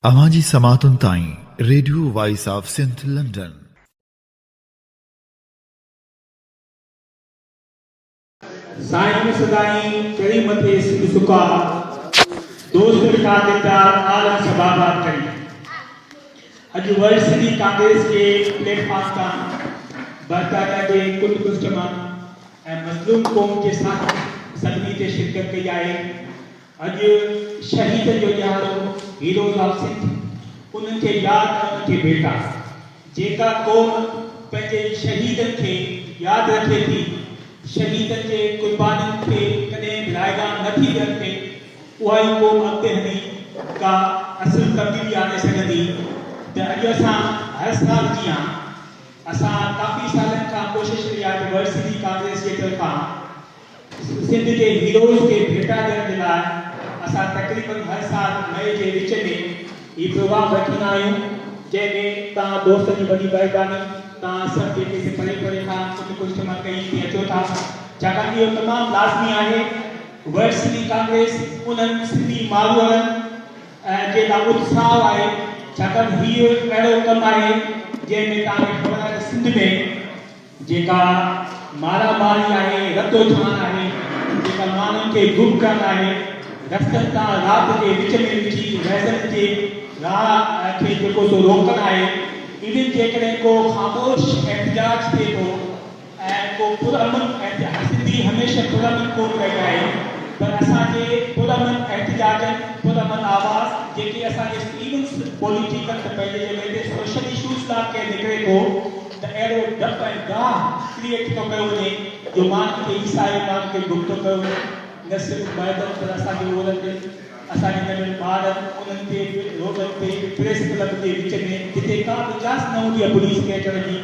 अवाजी समातुन ताई radio voice of Sindh London. साईं सदाई करी मथे सिंध सुका दोस्त खातिरदार आलम सबाबाद करी अज वर्ल्ड सिंधी कांग्रेस के प्लेटफॉर्म का बरतानिया के कुल कस्टमर ऐं मज़लूम कौम के साथ सदनी ते शिरकत कई आहे। अज शहीद जो ॾियारो हीरोज़ ऑफ सिंध उन्हनि खे यादि करण खे भेटा जेका क़ौम पंहिंजे शहीदनि खे यादि रखे थी, शहीदनि जे कुर्बानीनि खे कॾहिं विलाइगान नथी रखे, उहा ई क़ौम अॻिते हली का असुलु तब्दीली आणे सघंदी। त अॼु असां हर साल जीअं असां काफ़ी सालनि खां कोशिशि कई आहे त वर्ल्ड सिंधी कांग्रेस जे तरफ़ां सिंध जे हीरोज़ खे भेटा ॾियण जे लाइ असां तक़रीबन हर साल मई जे विच में हीउ प्रोग्राम रखंदा आहियूं, जंहिंमें तव्हां दोस्तनि जी वॾी महिरबानी, तव्हां सभु जेके परे परे खां कुझु इस्तेमालु कई थी अचो था, छाकाणि इहो तमामु लाज़मी आहे। वर्ल्ड सिंधी कांग्रेस उन्हनि सिंधी माण्हुनि जे लाइ उत्साह आहे, छाकाणि हीउ अहिड़ो कमु आहे जंहिंमें तव्हांखे ख़बर आहे त सिंध में जेका मारामारी आहे, रतोछान आहे, जेका माण्हुनि खे गुम करणु आहे, रस्तनि तां राति जे विच में विझी रहसनि जे राह खे जेको सो रोकणु आहे, इवन जेकॾहिं को ख़ामोश एहतिजाज थिए थो ऐं को पुरअमन सिंधी हमेशह पुरअमन कोन कई आहे, पर असांजे पुरअमन एहतिजाजनि पुरअमन आवाज़ जेके असांजे इवन पॉलिटिकल त पंहिंजे जॻह ते सोशल इशूज़ लाइ कंहिं निकिरे थो त अहिड़ो डप ऐं गाह क्रिएट थो कयो वञे जो माण्हुनि खे ईसाई माण्हुनि खे गुम थो कयो वञे। न सिर्फ़ु मर्दनि पर असांजे रोडनि ते असांजे नंढनि ॿारनि उन्हनि ते रोडनि ते प्रेस क्लब जे विच में जिते का बि इजाज़त न हूंदी आहे पुलिस खे अचण जी,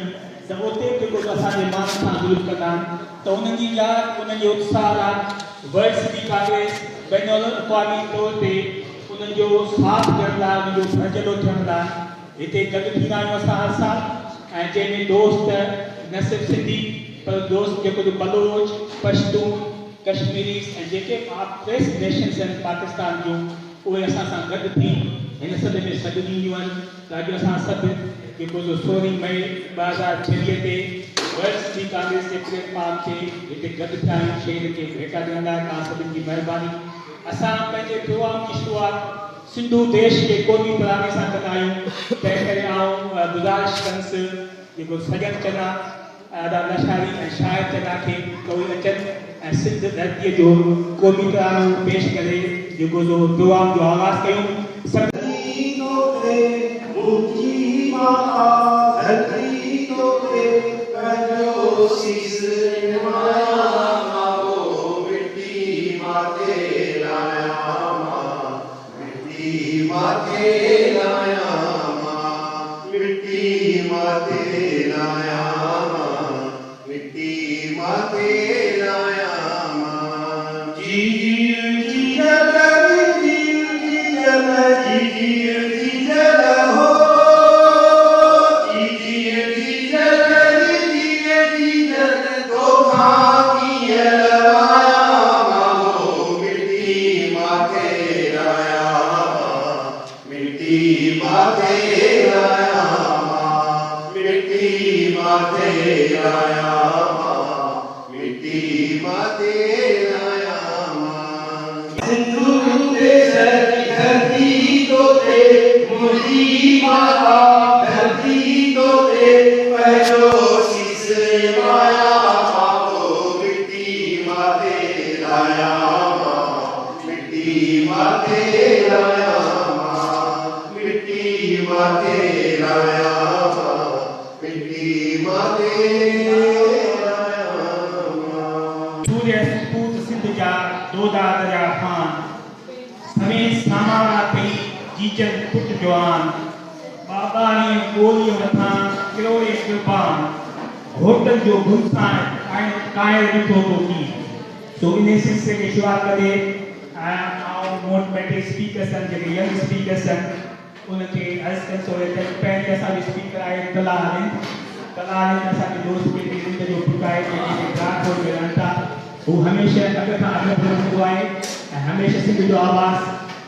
त उते जेको असांजे माण्हुनि सां ज़ुल्म कंदा आहिनि, त उन्हनि जी यादि उन्हनि जो उत्साह आहे। वर्ल्ड सिंधी कांग्रेस बैन अल-अक़वामी तौर ते उन्हनि जो साथ ॾियण लाइ, उन्हनि जो फर्ज़लो थियण लाइ हिते गॾु थींदा आहियूं असां हर साल, ऐं जंहिंमें दोस्त न सिर्फ़ु सिंधी पर दोस्त जेको जो बलोच, पश्तून, कश्मीरी ऐं जेके प्रेस नेशन्स आहिनि पाकिस्तान जूं, उहे असां सां गॾु थी हिन सभु में सॾु ॾींदियूं आहिनि। त अॼु असां सभु जेको जो 16 मई 2026 ते वर्ल्ड सिंधी कांग्रेस जे प्लेटफॉर्म ते हिते गॾु थिया आहियूं शहीद खे भेटा ॾियण लाइ। तव्हां सभिनी जी महिरबानी। असां पंहिंजे प्रोग्राम जी शुरूआति सिंधु देश जे क़ौमी तराने सां कंदा आहियूं, तंहिं करे आउं गुज़ारिश कंदुसि जेको सजन चना नशारी ऐं शाइर चना खे कोई अचनि ऐं सिंध धरतीअ जो क़ौमी तरानो पेश करे जेको जो प्रोग्राम जो आगाज़ कयूं। होटल जो कायल ॾिठो थो की तो इन सिलसिले खे शुरूआति करे ऐं मोटिवेटिव स्पीकर्स आहिनि जेके यंग स्पीकर्स आहिनि उनखे अर्ज़ु कनि थो त पहिरीं असांजो स्पीकर आहे तलाह असांजे दोस्त खे सिंध जो पुटु आहे जेके ट्रांसपोर्ट में रहनि था, हू हमेशह अॻ खां अॻु रहंदो आहे ऐं हमेशह सिंध जो आवाज़ु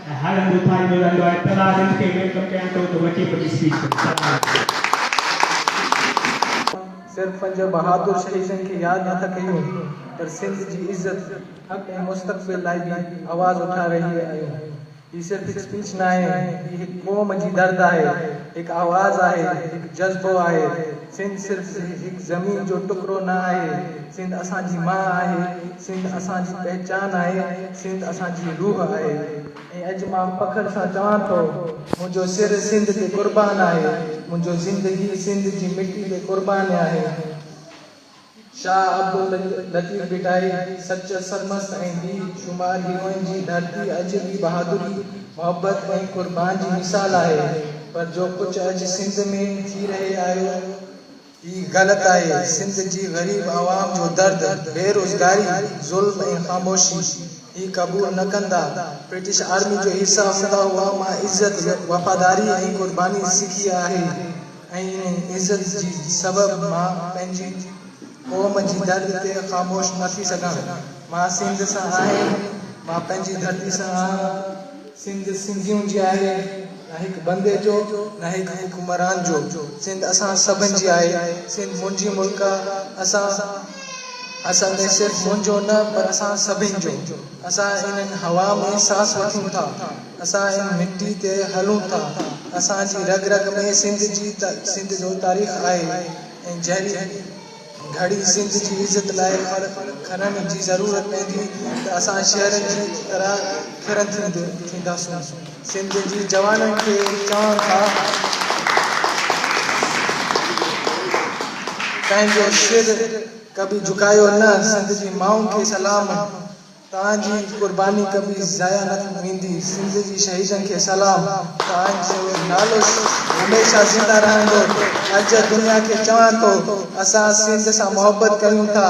हलंदो थाईंदो रहंदो आहे तलादनि खे वेलकम कयां थो त वठी पई स्पीच करे सिर्फ पंज बहादुर शहीदनि खे यादि नथा कयूं पर सिंध जी इज़त हक़ ऐं मुस्तक़बिल लाइ बि आवाज़ उठा रही आहियूं। ही सिर्फ हिकु स्पीच न आहे, ही हिकु क़ौम जी दर्द आहे, हिकु आवाज़ आहे, हिकु जज़्बो आहे। सिंध सिर्फ हिकु ज़मीन जो टुकड़ो न आहे, सिंध असांजी माउ आहे, सिंध असांजी पहचान आहे, सिंध असांजी रूह आहे। ऐं अॼु मां फ़ख्र सां चवां थो मुंहिंजो सिर सिंध ते क़ुर्बान आहे, मुंहिंजो ज़िंदगी सिंध जी मिटी ते क़ुर्बान आहे। शाह अब्दुल लतीफ़ बिटाई सच सरमस्त ऐं बी शुमार हीरोइन जी धरती अॼु बि बहादुरी मोहब्बत ऐं क़ुर्बान जी मिसाल आहे। पर जो कुझु अॼु सिंध में थी रहे आहियो ही ग़लति आहे। सिंध जी ग़रीब आवाम जो दर्द, बेरोज़गारी, ज़ुल्म ऐं ख़ामोशी ही क़बूल न कंदा। ब्रिटिश आर्मी जो हिस्सा हूंदा हुआ मां इज़त, वफ़ादारी ऐं क़ुर्बानी सिखी आहे ऐं इन इज़त जी सबब मां पंहिंजी क़ौम जी दर्द ते ख़ामोश न थी सघां। मां सिंध सां आहियां, मां पंहिंजी धरती सां आहियां। सिंध सिंधियुनि जी आहे, न हिकु बंदे जो न हिकु हुकुमरान जो। सिंध असां सभिनि जी आहे, सिंध मुंहिंजी मुल्क असां में सिर्फ़ु मुंहिंजो न पर असां सभिनि जो। असां इन्हनि हवा में सांस वठूं था, असां इन मिट्टी ते हलूं था, असांजी रग रग में सिंध जो तारीख़ आहे। ऐं जहिड़ी घड़ी सिंध जी इज़त लाइ खणण जी ज़रूरत पवंदी त असां शहरनि जी तरह खिरन थींदासूं। सिंध जी जवाननि खे चवनि था पंहिंजो सिर कभी झुकायो न, सिंध जी माउनि खे सलाम, तव्हांजी क़ुर्बानी कभी ज़ाया न वेंदी। सिंध जी शहीदनि खे सलाम, तव्हांजो नालो हमेशह ज़िंदा रहंदो। अॼु दुनिया खे चवां थो असां सिंध सां मोहबत कयूं था,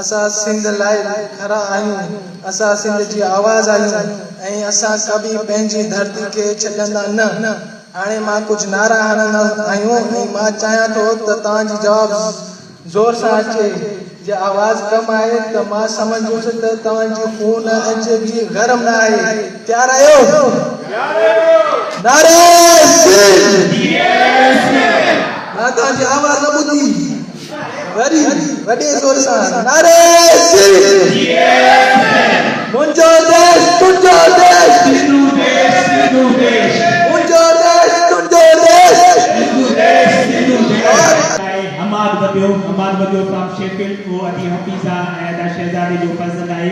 असां सिंध लाइ खरा आहियूं, असां सिंध जी आवाज़ आहियूं ऐं असां कभी पंहिंजी धरती खे छॾंदा न। हाणे मां कुझु नारा हणंदा आहियूं ऐं मां चाहियां थो त तव्हांजी जवाबु ज़ोर सां अचे। जे आवाज़ कम आहे त मां सम्झुसि त तव्हांजी खून अॼु बि गरम न आहे। तयार आहियो? नारे मां तव्हांजी आवाज़ न ॿुधी, वरी वॾे ज़ोर सां नारे मुंहिंजो देश तुंहिंजो देश, मुंहिंजो देश तुंहिंजो देश। हमाद वधियो फ्रॉम शेफील्ड, वो अदी हफीज़ा ऐं अदा शहज़ादे जो फज़ल आहे।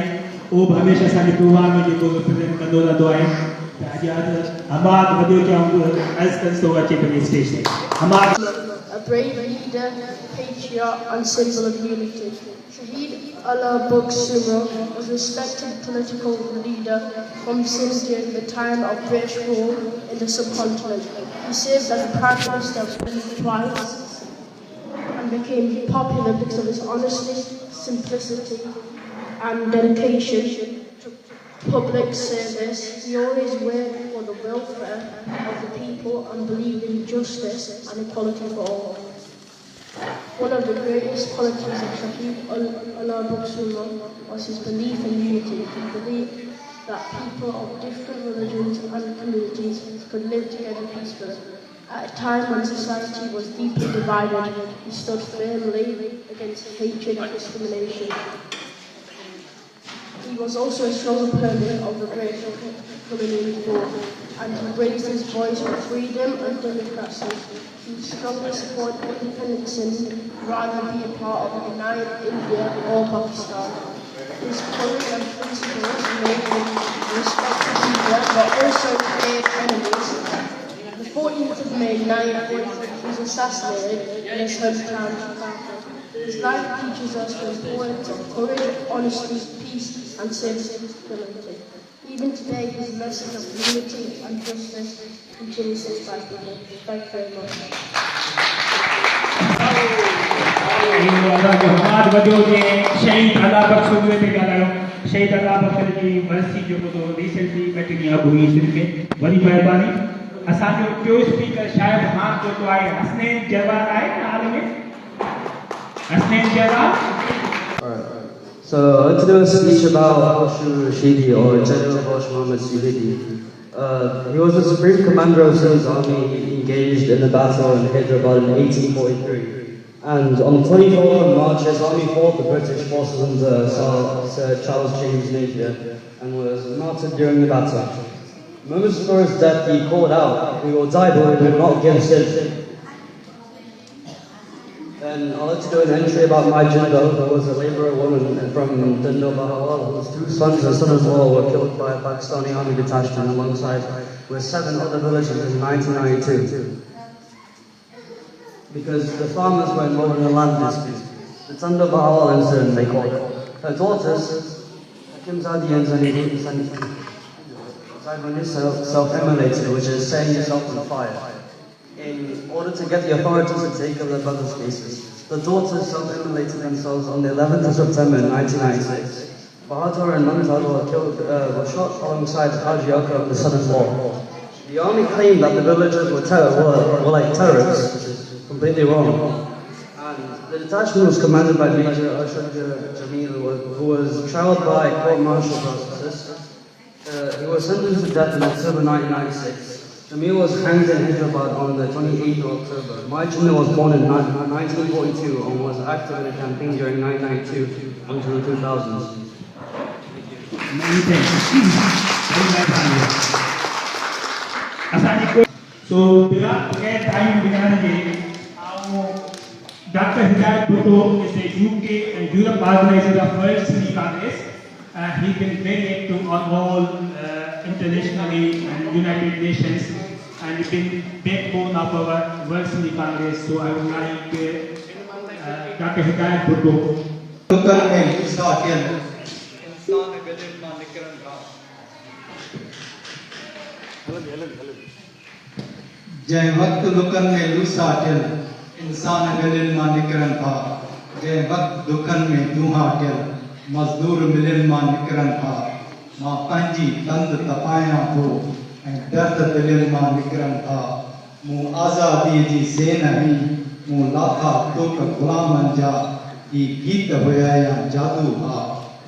उहो बि हमेशह असांजे प्रोग्राम में जेको रिप्रेज़ेंट कंदो रहंदो आहे। त अॼु हमाद वधियो चऊं अर्ज़ कंदो थो अचे पंहिंजे स्टेज ते। Hammad a brave leader, patriot and symbol of unity. Shahid Allah Buksuma was a respected political leader from Sindh during the time of British rule in the subcontinent. He served as Prime Minister twice and became popular because of his honesty, simplicity and dedication to public service. He always worked for the welfare of the people and believed in justice and equality for all. One of the greatest qualities of Shahid Allah Buksuma was his belief in unity. He believed that people of different religions and communities could live together peacefully. At a time when society was deeply divided, he stood firmly against hatred and discrimination. He was also a strong opponent of the British colonial war, and he raised his voice for freedom and democracy. He strongly supported independent Sindh rather than be a part of a united India or Pakistan. His courage and principles made him a respected leader, but also feared enemies. The 14th of May 1940, he was assassinated in his hometown, Jakarta. His life teaches us the importance of courage, honesty, peace, and civility. Even today, his message of unity and justice continues to inspire people. Thank you very much. Hammad वधियो जे शहीद अला बख्श हुए ते ॻाल्हायो। शहीद अला बख्श जी वरसी जेको तो रिसेंटली 2 ॾींहं अॻु हुई सिंध में। वरी महिरबानी असांजो टियों स्पीकर शायदि हां जेको आहे हसनैन जवाद आहे नाले में। Hasnain Jawad. So I'm going to speak about Bashir Rashidi or General Bash Muhammad Suhaidi. He was the supreme commander of Sindh's army. He engaged in the battle in Hyderabad in 1843. And on the 24th of March, his army fought the British forces under Sir Charles James Napier and was martyred during the battle. Moments before his death, he called out, "We will die, but we will not give Sindh." Then I'd like to do an entry about Mai Jindo, who was a labourer woman from Dindo Bahawal, whose 2 sons and son-in-law were killed by a Pakistani army detachment alongside with 7 other villagers in 1992. Because the farmers were involved in a land dispute. The Dindo Bahawal incident, they call it. Her daughters, Hakim Zadi and Zani, self-immolated, which is setting yourself on fire, in order to get the authorities to take over their brother's cases. The daughters self-immolated themselves on the 11th of September 1996. Bahadur and Mumtaz were shot alongside Haji Akram, the son-in-law. The army claimed that the villagers were like terrorists, which is completely wrong. And the detachment was commanded by Major Ashad Jamil, who was trialed by court-martial processes. He was sentenced to death in October 1996. Jamil was hanged in Hyderabad on the 28th of October. Mai Jindo was born in 1942 and was active in a campaign during 1992 until the 2000s. Many thanks. So, again, time began Dr. Hidayat Bhutto is a UK and Europe organizer of World Sindhi Congress. He's been very active on all internationally and United Nations, and he's been backbone of our World Sindhi Congress. So I would like Dr. Hidayat Bhutto. जंहिं वक़्तु लुकनि में लूसा टियल इंसान गलियुनि मां निकिरनि था जंहिं वक़्तु दुखनि में दूंहा टियल मज़दूर मिलनि मां निकिरनि था मां पंहिंजी तंद तपायां थो ऐं दर्द दिलनि मां निकिरनि था मूं आज़ादीअ जी ज़ेन हई मूं लाथा टोक ग़ुलामनि जा ही गीत हुया या जादू हा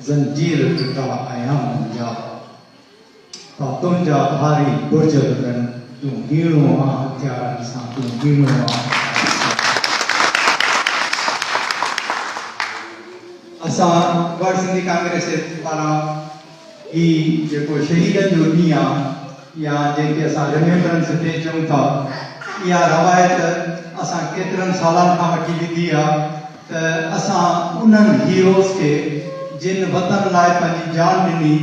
ज़ंजीर टुटा आयां मुंहिंजा था तुंहिंजा भारी बुर्ज लॻनि तूं हीणो आ हथियारनि सां तूं हीणो आ असां वर्ल्ड सिंधी कांग्रेस पारां ही जेको शहीदनि जो ॾींहुं आहे या जंहिंखे असां रिमेम्बरेंस डे चऊं था इहा रवायत असां केतिरनि सालनि खां वठी लिधी आहे त असां उन्हनि हीरोज़ खे जिन वतन लाइ पंहिंजी जान ॾिनी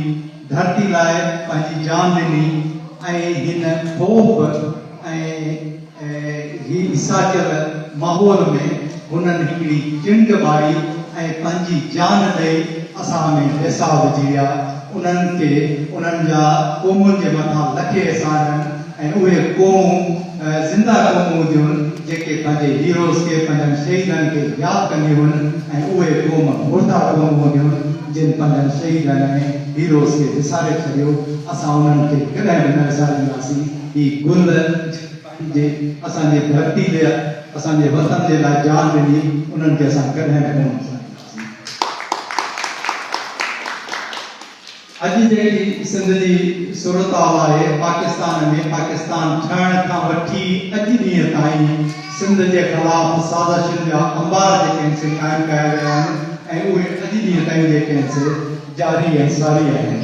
धरती लाइ पंहिंजी जान ॾिनी ऐं हिन ख़ौफ़ ऐं ही साचल माहौल में हुननि हिकिड़ी चिंड मारी ऐं पंहिंजी जान ॾेई असां में पैसा विझी विया उन्हनि खे उन्हनि जा क़ौमुनि जे मथां लखे अहसान ऐं उहे क़ौमूं ज़िंदा क़ौमूं हुयूं जेके पंहिंजे हीरोज़ खे पंहिंजनि शहीदनि खे यादि कंदियूं हुयूं ऐं उहे क़ौम मुर्दा क़ौमूं हुयूं जिन पंहिंजनि शहीदनि में हीरोज़ खे विसारे छॾियो असां उन्हनि खे कॾहिं बि न विसारींदासीं ही गुल जे असांजे धरती जे असांजे वतन जे लाइ जान ॾिनी उन्हनि खे असां कॾहिं बि न विसारींदासीं अॼु जेकी सिंध जी सूरत आहे पाकिस्तान में पाकिस्तान ठहण खां वठी अॼु ॾींहं ताईं सिंध जे ख़िलाफ़ साज़िशुनि जा अंबार जेके आहिनि क़ाइमु कया विया आहिनि ऐं उहे अॼु ॾींहं ताईं जेके आहिनि जारी ऐं सारी आहिनि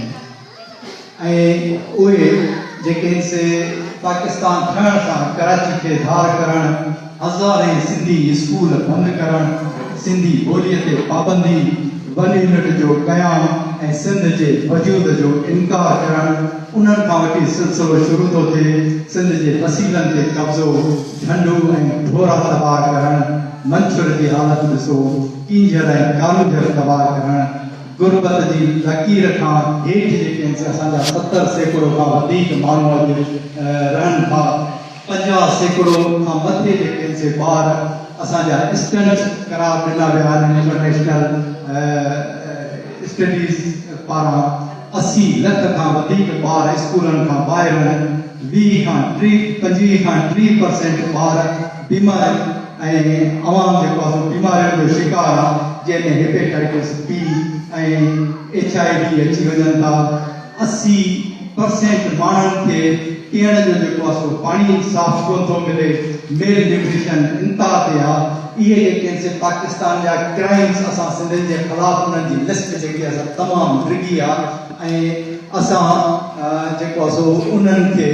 ऐं उहे जेके पाकिस्तान ठहण सां कराची खे धार करणु हज़ारे सिंधी स्कूल बंदि करणु सिंधी ॿोलीअ ते पाबंदी 1 यूनिट जो क़याम ऐं सिंध जे वजूद जो इनकार करणु उन्हनि खां वठी सिलसिलो शुरू थो थिए सिंध जे वसीलनि ते कब्ज़ो ढंढू ऐं ढोरा तबाह करणु मंछुर जी हालत ॾिसो कींजर ऐं कालूजर तबाह करणु गुरबत जी लकीर खां हेठि जेके आहिनि असांजा 70% खां वधीक माण्हू अॼु रहनि था 50% खां मथे जेके आहिनि ॿार असांजा स्टंट करार ॾिना विया आहिनि इंटरनेशनल स्टडीज़ पारां 80 लख खां वधीक ॿार स्कूलनि खां ॿाहिरि आहिनि 20 खां 30% ॿार बीमार ऐं आवाम जेको आहे बीमारियुनि जो शिकार आहे जंहिंमें हेपेटाइटिस बी ऐं HIV अची वञनि था 80 80% माण्हुनि खे पीअण जो जेको आहे सो पाणी साफ़ कोन थो मिले मेल न्यूट्रिशन इंतहा ते आहे इहे जेके आहिनि से पाकिस्तान जा क्राइम्स असां सिंधियुनि जे ख़िलाफ़ु उन्हनि जी लिस्ट जेकी आहे तमामु डिघी आहे ऐं असां जेको आहे सो उन्हनि खे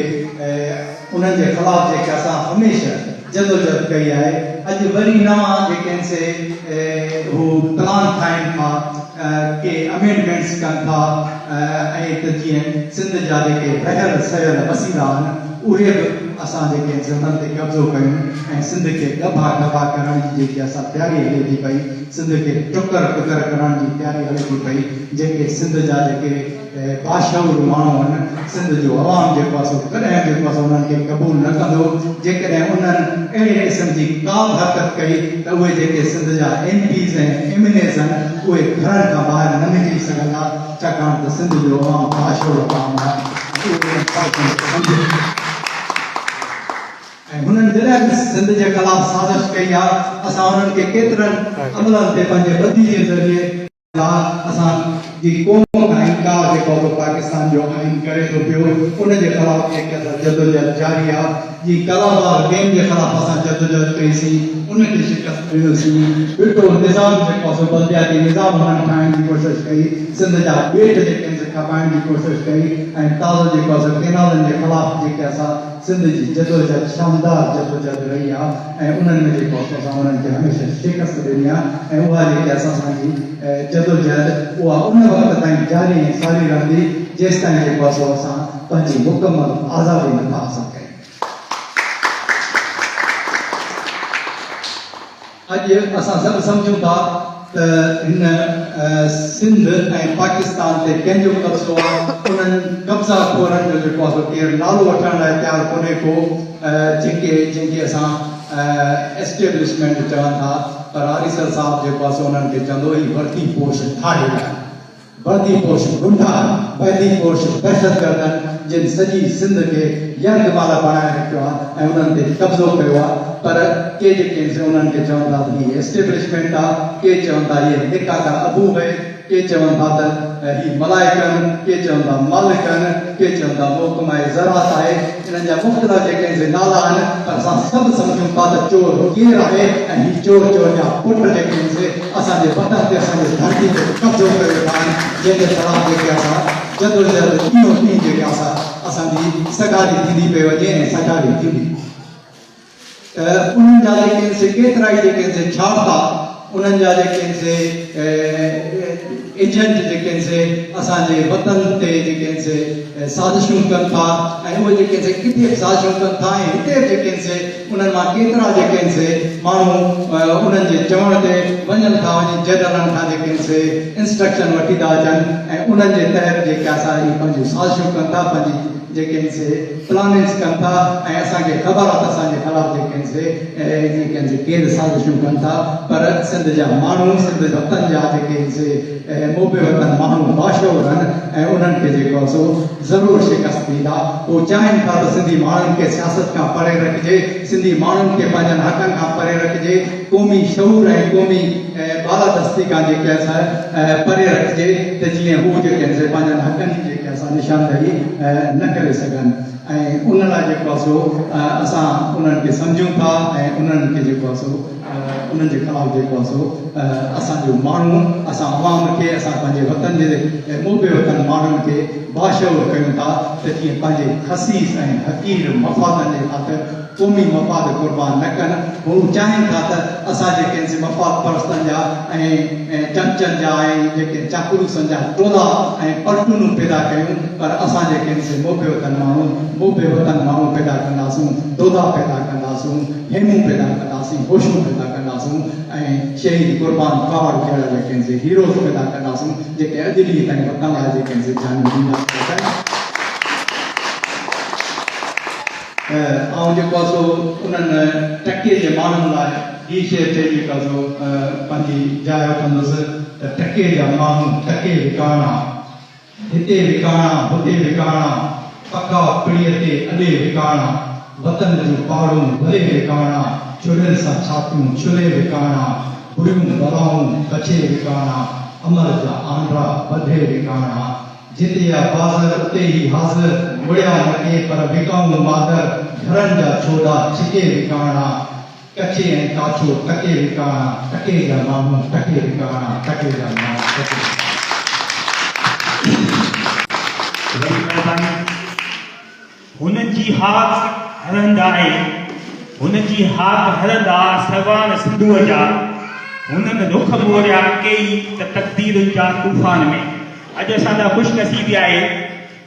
उन्हनि जे ख़िलाफ़ु जेके असां हमेशह जदोजहद कई आहे अॼु वरी नवां जेके आहिनि से हू प्लान ठाहिनि था के अमेंडमेंट्स कनि था ऐं त जीअं सिंध जा जेके रहियल सहियल वसीला आहिनि उहे बि असां जेके आहिनि उन्हनि ते कब्ज़ो कयूं ऐं सिंध खे गभा गभा करण जी जेकी असां तयारी हले थी पई सिंध खे टुकर टुकर करण जी तयारी हले थी पई जेके सिंध जा जेके बाशऊर माण्हू आहिनि सिंध जो अवाम जेको आहे सो कॾहिं जेको आहे सो उन्हनि खे क़बूल न कंदो जेकॾहिं उन्हनि अहिड़े क़िस्म जी का बि हरकत कई त उहे जेके सिंध जा MPs ऐं MLAs आहिनि उहे घरनि खां ॿाहिरि न निकिरी सघंदा छाकाणि त सिंध जो अवाम बाशऊर अवाम आहे ऐं हुननि जॾहिं बि सिंध जे ख़िलाफ़ु साज़िश कई आहे असां उन्हनि खे केतिरनि अमलनि ते पंहिंजे ॿधी जे ज़रिए असां जी क़ौम खां इनकार जेको पाकिस्तान जो आइन करे थो पियो उनजे ख़िलाफ़ु जेके असां जदोजहद जारी आहे जी कलाबार गेम जे ख़िलाफ़ु असां जदोजहद कईसीं उनखे शिकस्त ॾिनोसीं ॾिठो निज़ाम जेको आहे बलदियाती निज़ाम हुननि ठाहिण जी कोशिशि कई सिंध जा ॿेट जेके आहिनि खपाइण जी कोशिशि कई ऐं ताज़ो जेको आहे केनालनि जे ख़िलाफ़ु जेके असां सिंध जी जदोजहद शानदार जदोजहद रही आहे ऐं उन्हनि में जेको आहे असां उन्हनि खे हमेशह शिकस्त ॾिनी आहे ऐं उहा जेके असांजी जदोजहद उहा उन वक़्त ताईं जारी ऐं सारी रहंदी जेसि ताईं जेको आहे सो असां पंहिंजी मुकमल आज़ादी नथा हासिल कयूं अॼु असां सभु सम्झूं था त हिन सिंध ऐं पाकिस्तान ते कंहिंजो कब्ज़ो आहे उन्हनि कब्ज़ा खोरनि जो जेको आहे सो केरु नालो वठण लाइ तयारु कोन्हे को जंहिंखे असां एस्टेब्लिशमेंट चवनि था पर आरिसर साहब जेको आहे सो उन्हनि खे चवंदो ही वर्दी पोश ठाहे वर्दी पोश गुंडा वैदी पोश दहशतगर्दनि जिन सॼी सिंध खे यंगमाला बणाए रखियो आहे ऐं उन्हनि ते कब्ज़ो कयो आहे पर के जेके उन्हनि खे चवनि था हीअ एस्टेब्लिशमेंट आहे के चवनि था हीअ निकाका अबू है के चवनि था त हीअ मलाइकनि के चवनि था मालिकनि के चवनि था मोहकमा ज़राअत आहे इन्हनि जा मुख़्तलिफ़ जेके आहिनि नाला आहिनि पर असां सभु सम्झूं था त चोर केरु आहे ऐं हीअ चोर जा पुट जेके आहिनि से असांजे वतन ते असांजे धरती ते कब्ज़ो करे वेठा आहिनि जंहिंजे ख़िलाफ़ु जेके असां जदोजहद ॾींहों ॾींहुं जेके असांजी सगारी थींदी पई वञे ऐं सगारी थींदी उन्हनि जा जेके आहिनि से केतिरा ई जेके आहिनि से छापा उन्हनि जा जेके आहिनि से एजेंट जेके आहिनि से असांजे वतन ते जेके आहिनि से साज़िशूं कनि था ऐं उहे जेके आहिनि से किथे बि साज़िशूं कनि था ऐं हिते जेके आहिनि से उन्हनि मां केतिरा जेके आहिनि से माण्हू उन्हनि जे चवण ते वञनि था वञी जनरलनि खां जेके आहिनि से इंस्ट्रक्शन वठी था अचनि ऐं उन्हनि जे तहत जेके असां पंहिंजूं साज़िशूं कनि था पंहिंजी जेके आहिनि से प्लानिंग्स कनि था ऐं असांखे ख़बर आहे त असांजे ख़िलाफ़ु जेके आहिनि से जेके आहिनि से केरु साज़िशूं कनि था पर सिंध जा माण्हू सिंध वतन जा जेके आहिनि से मोबे वतन माण्हू बाशऊर आहिनि ऐं उन्हनि खे जेको आहे सो ज़रूरु शिकस्त ॾींदा उहे चाहिनि था त सिंधी माण्हुनि खे सियासत खां परे रखिजे सिंधी माण्हुनि खे पंहिंजनि हक़नि खां परे रखिजे क़ौमी शऊर ऐं क़ौमी बालादस्ती खां जेके असां परे रखिजे त जीअं हू जेके आहिनि से पंहिंजनि हक़नि जी जेके असां निशानदेही न करे सघनि ऐं उन लाइ जेको आहे सो असां उन्हनि खे सम्झूं था ऐं उन्हनि खे जेको आहे सो उन्हनि जे ख़िलाफ़ु जेको आहे सो असांजो माण्हू असां अवाम खे असां पंहिंजे वतन जे मोबे वतन माण्हुनि खे बाशऊर कयूं था त जीअं पंहिंजे खसीस ऐं हक़ीर मफ़ादनि जे ख़ातिर क़ौमी मफ़ाद क़ुर्बान न कनि हू चाहिनि था त असां जेके आहिनि से मफ़ाद परस्तनि जा ऐं चमचनि जा ऐं जेके चाकुरुसनि जा टोला ऐं पलटूनूं पैदा कयूं पर असां जेके आहिनि से मोबे वतन माण्हू पैदा कंदासूं दोधा पैदा कंदासूं हेमूं पैदा कंदासीं होशूं पैदा कंदासूं ऐं शहीद क़ुर्बान कावड़ थियल जेके आहिनि से हीरोज़ पैदा कंदासूं जेके अॼु ॾींहं ताईं वतन लाइ जेके आहिनि से जान ॾींदा ऐं जेको आहे सो उन्हनि टके जे माण्हुनि लाइ हीअ शइ चई जेका सो पंहिंजी जाइ वठंदुसि त टके जा माण्हू टके विकाणा हिते विकाणा हुते विकाणा पका पिड़ीअ ते अॾे विकाणा वतन जूं पहाड़ूं भले विकाणा चुड़ियुनि सां छातियूं चुले विकाणा बुरियूं बलाऊं बचे विकाणा अमर जा आंड्रा बधे विकाणा जिते या बाज़र उते ही हाज़िर मुड़िया मटे पर विकाऊं मादर घरनि जा छोड़ा छिके विकाणा कचे ऐं काछो टके विकाणा टके जा माण्हू टके विकाणा टके जा माण्हू टके हुननि जी हाथ हलंदा आहे हुननि जी हाथ हलंदा सवान सिंधूअ जा हुननि रुख मोरिया कई त तक़दीरुनि जा तूफ़ान में अॼु असांजा ख़ुशनसीबी आहे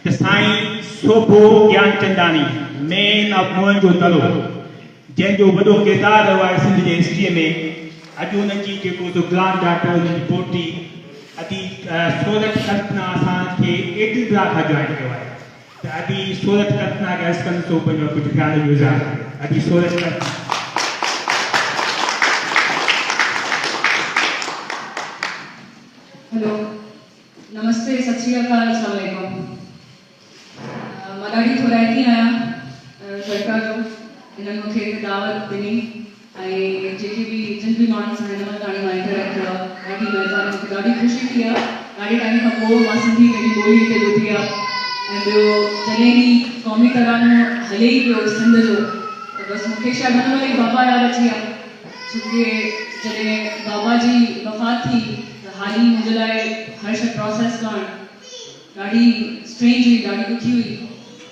त साईं सोभो ज्ञानचंदानी मेन ऑफ मोहन जो दड़ो जंहिंजो वॾो किरदारु रहियो आहे सिंध जे हिस्ट्रीअ में अॼु हुननि जी जेको जो ग्रांड डॉटर हुननि जी पोटी अॼु सोरठ कतना असांखे एडिनबरा खां जॉइन कयो आहे त अॼु सोरठ कतना खे अस्कन सो पंहिंजो कुझु ख़्याल जो इज़हार अॼु सोरठ कतना हेलो नमस्ते सत श्री अकाल अस्सलाम वालेकुम मां ॾाढी थोराइती आहियां सरकार जो हिननि मूंखे हिकु दावत ॾिनी ऐं जेके बि जिन बि माण्हुनि सां हिन महिल ताणी मां इंटरेक्ट कयो आहे ॾाढी महिरबानी मूंखे ॾाढी ख़ुशी थी आहे ॾाढे टाइम खां पोइ मां सिंधी पंहिंजी ॿोली हिते ॿुधी आहे ऐं ॿियो जॾहिं बि क़ौमी तरानो हले ई पियो सिंध जो त बसि मूंखे शायदि हिन महिल ई बाबा यादि अची विया छोकी जॾहिं बाबा जी वफ़ात थी त हाली मुंहिंजे लाइ हर शइ प्रोसेस करणु ॾाढी स्ट्रेंज हुई ॾाढी ॾुखी हुई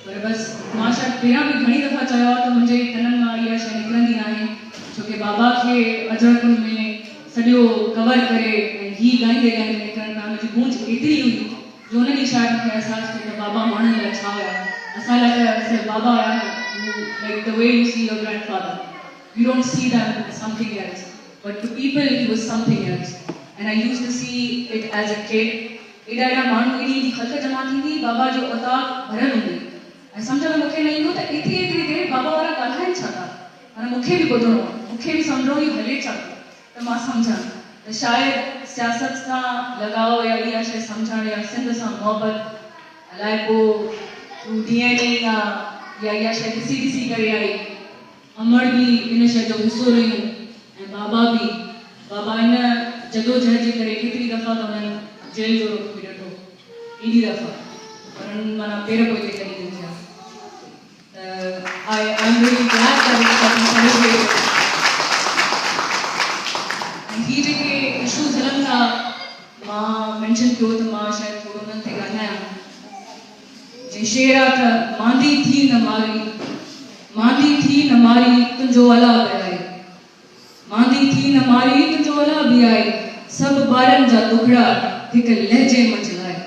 पर बसि मां शायदि पहिरियां बि घणी दफ़ा चयो आहे त मुंहिंजे कननि मां इहा शइ निकिरंदी नाहे छोकी बाबा खे अजरकुल में सॼो कवर करे ऐं हीअ ॻाईंदे ॻाईंदे निकिरण खां मुंहिंजी गूंज एतिरी हुई जो हुन ॾींहुं शायदि मूंखे अहसासु थियो त बाबा माण्हुनि लाइ छा हुया असां लाइ त सिर्फ़ु बाबा हुया न like the way you see your grandfather you don't see them something else but to people he was something else and I used to see it as a kid एॾा एॾा माण्हू एॾी ख़ल्क़ जमा थींदी बाबा जो औताक भरियलु हूंदी ऐं सम्झ में मूंखे न ईंदो त एतिरी एतिरी देरि बाबा वारा ॻाल्हाइनि छा था हाणे मूंखे बि ॿुधणो आहे मूंखे बि सम्झणो ई हले छा थो त मां सम्झां त शायदि सियासत सां लॻाव या इहा शइ सम्झणु या सिंध सां मुहबत अलाए पोइ तूं DNA या इहा शइ ॾिसी ॾिसी करे आई अमर बि इन शइ जो हिसो रहियूं ऐं बाबा बि बाबा इन जदोजहद जे करे केतिरी दफ़ा त हुननि जेल जो रुख बि ॾिठो एॾी दफ़ा पर हुननि माना पेर पोइ ते कॾहिं न थिया I'm really glad that it's gotten celebrated. And he जेके issues हलनि था मां मेंशन कयो त मां शायदि थोरो उन्हनि ते ॻाल्हायां जीअं शेर आहे त मांदी थी न मारी तुंहिंजो अला बि आहे मांदी थी न मारी तुंहिंजो अला बि आहे सभु ॿारनि जा टुकड़ा हिकु लहजे मंझ लाइ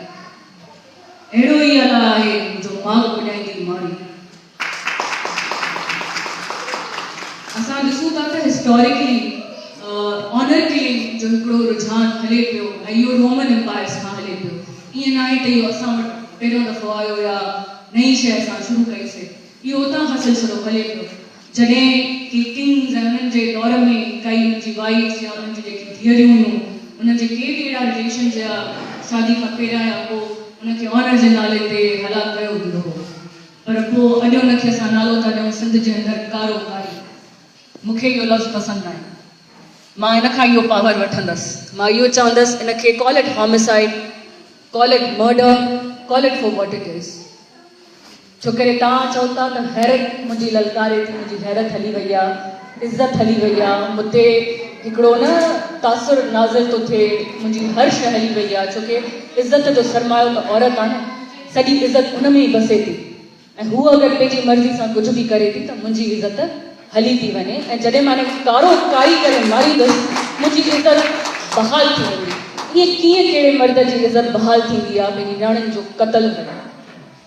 अहिड़ो ई अला आहे जो माग पुॼाईंदी मारी असां ॾिसूं था त हिस्टोरिकली ऑनर किलिंग जो हिकिड़ो रुझान हले पियो ऐं इहो रोमन एम्पायर्स खां हले पियो ईअं न आहे त इहो असां वटि पहिरियों दफ़ो आयो या नई शइ असां शुरू कईसीं इहो उतां खां सिलसिलो हले पियो जॾहिं की किंग्स ऐं उन्हनि जे दौर में काई उन्हनि जी वाइफ्स या उन्हनि जी जेकी धीअरियूं हुयूं उन्हनि जे के बि अहिड़ा रिलेशन्स या शादी खां पहिरियां या पोइ उनखे ऑनर जे नाले ते हलाक कयो हूंदो हो पर पोइ अॼु उनखे असां नालो था ॾियूं सिंध जे अंदरि कारोकारी मूंखे इहो लफ़्ज़ पसंदि आहे मां इन खां इहो पावर वठंदसि मां इहो चवंदसि इनखे call it homicide call it murder call it for what it is छो करे तव्हां चओ था त हैरत मुंहिंजी ललकारे थी मुंहिंजी हैरत हली वई आहे इज़त हली वई आहे मूंते हिकिड़ो न तासुर नाज़िल थो थिए मुंहिंजी हर शइ हली वई आहे छो की इज़त जो सरमायो त औरत आहे न सॼी इज़त उन में ई बसे थी ऐं हूअ अगरि पंहिंजी मर्ज़ी सां कुझु बि करे थी त मुंहिंजी इज़त हली थी वञे ऐं जॾहिं मां कारी करे मारींदुसि मुंहिंजी इज़त बहाल थी वेंदी ईअं कीअं कहिड़े मर्द जी इज़त बहाल थींदी आहे पंहिंजी नियाणियुनि जो क़तल करे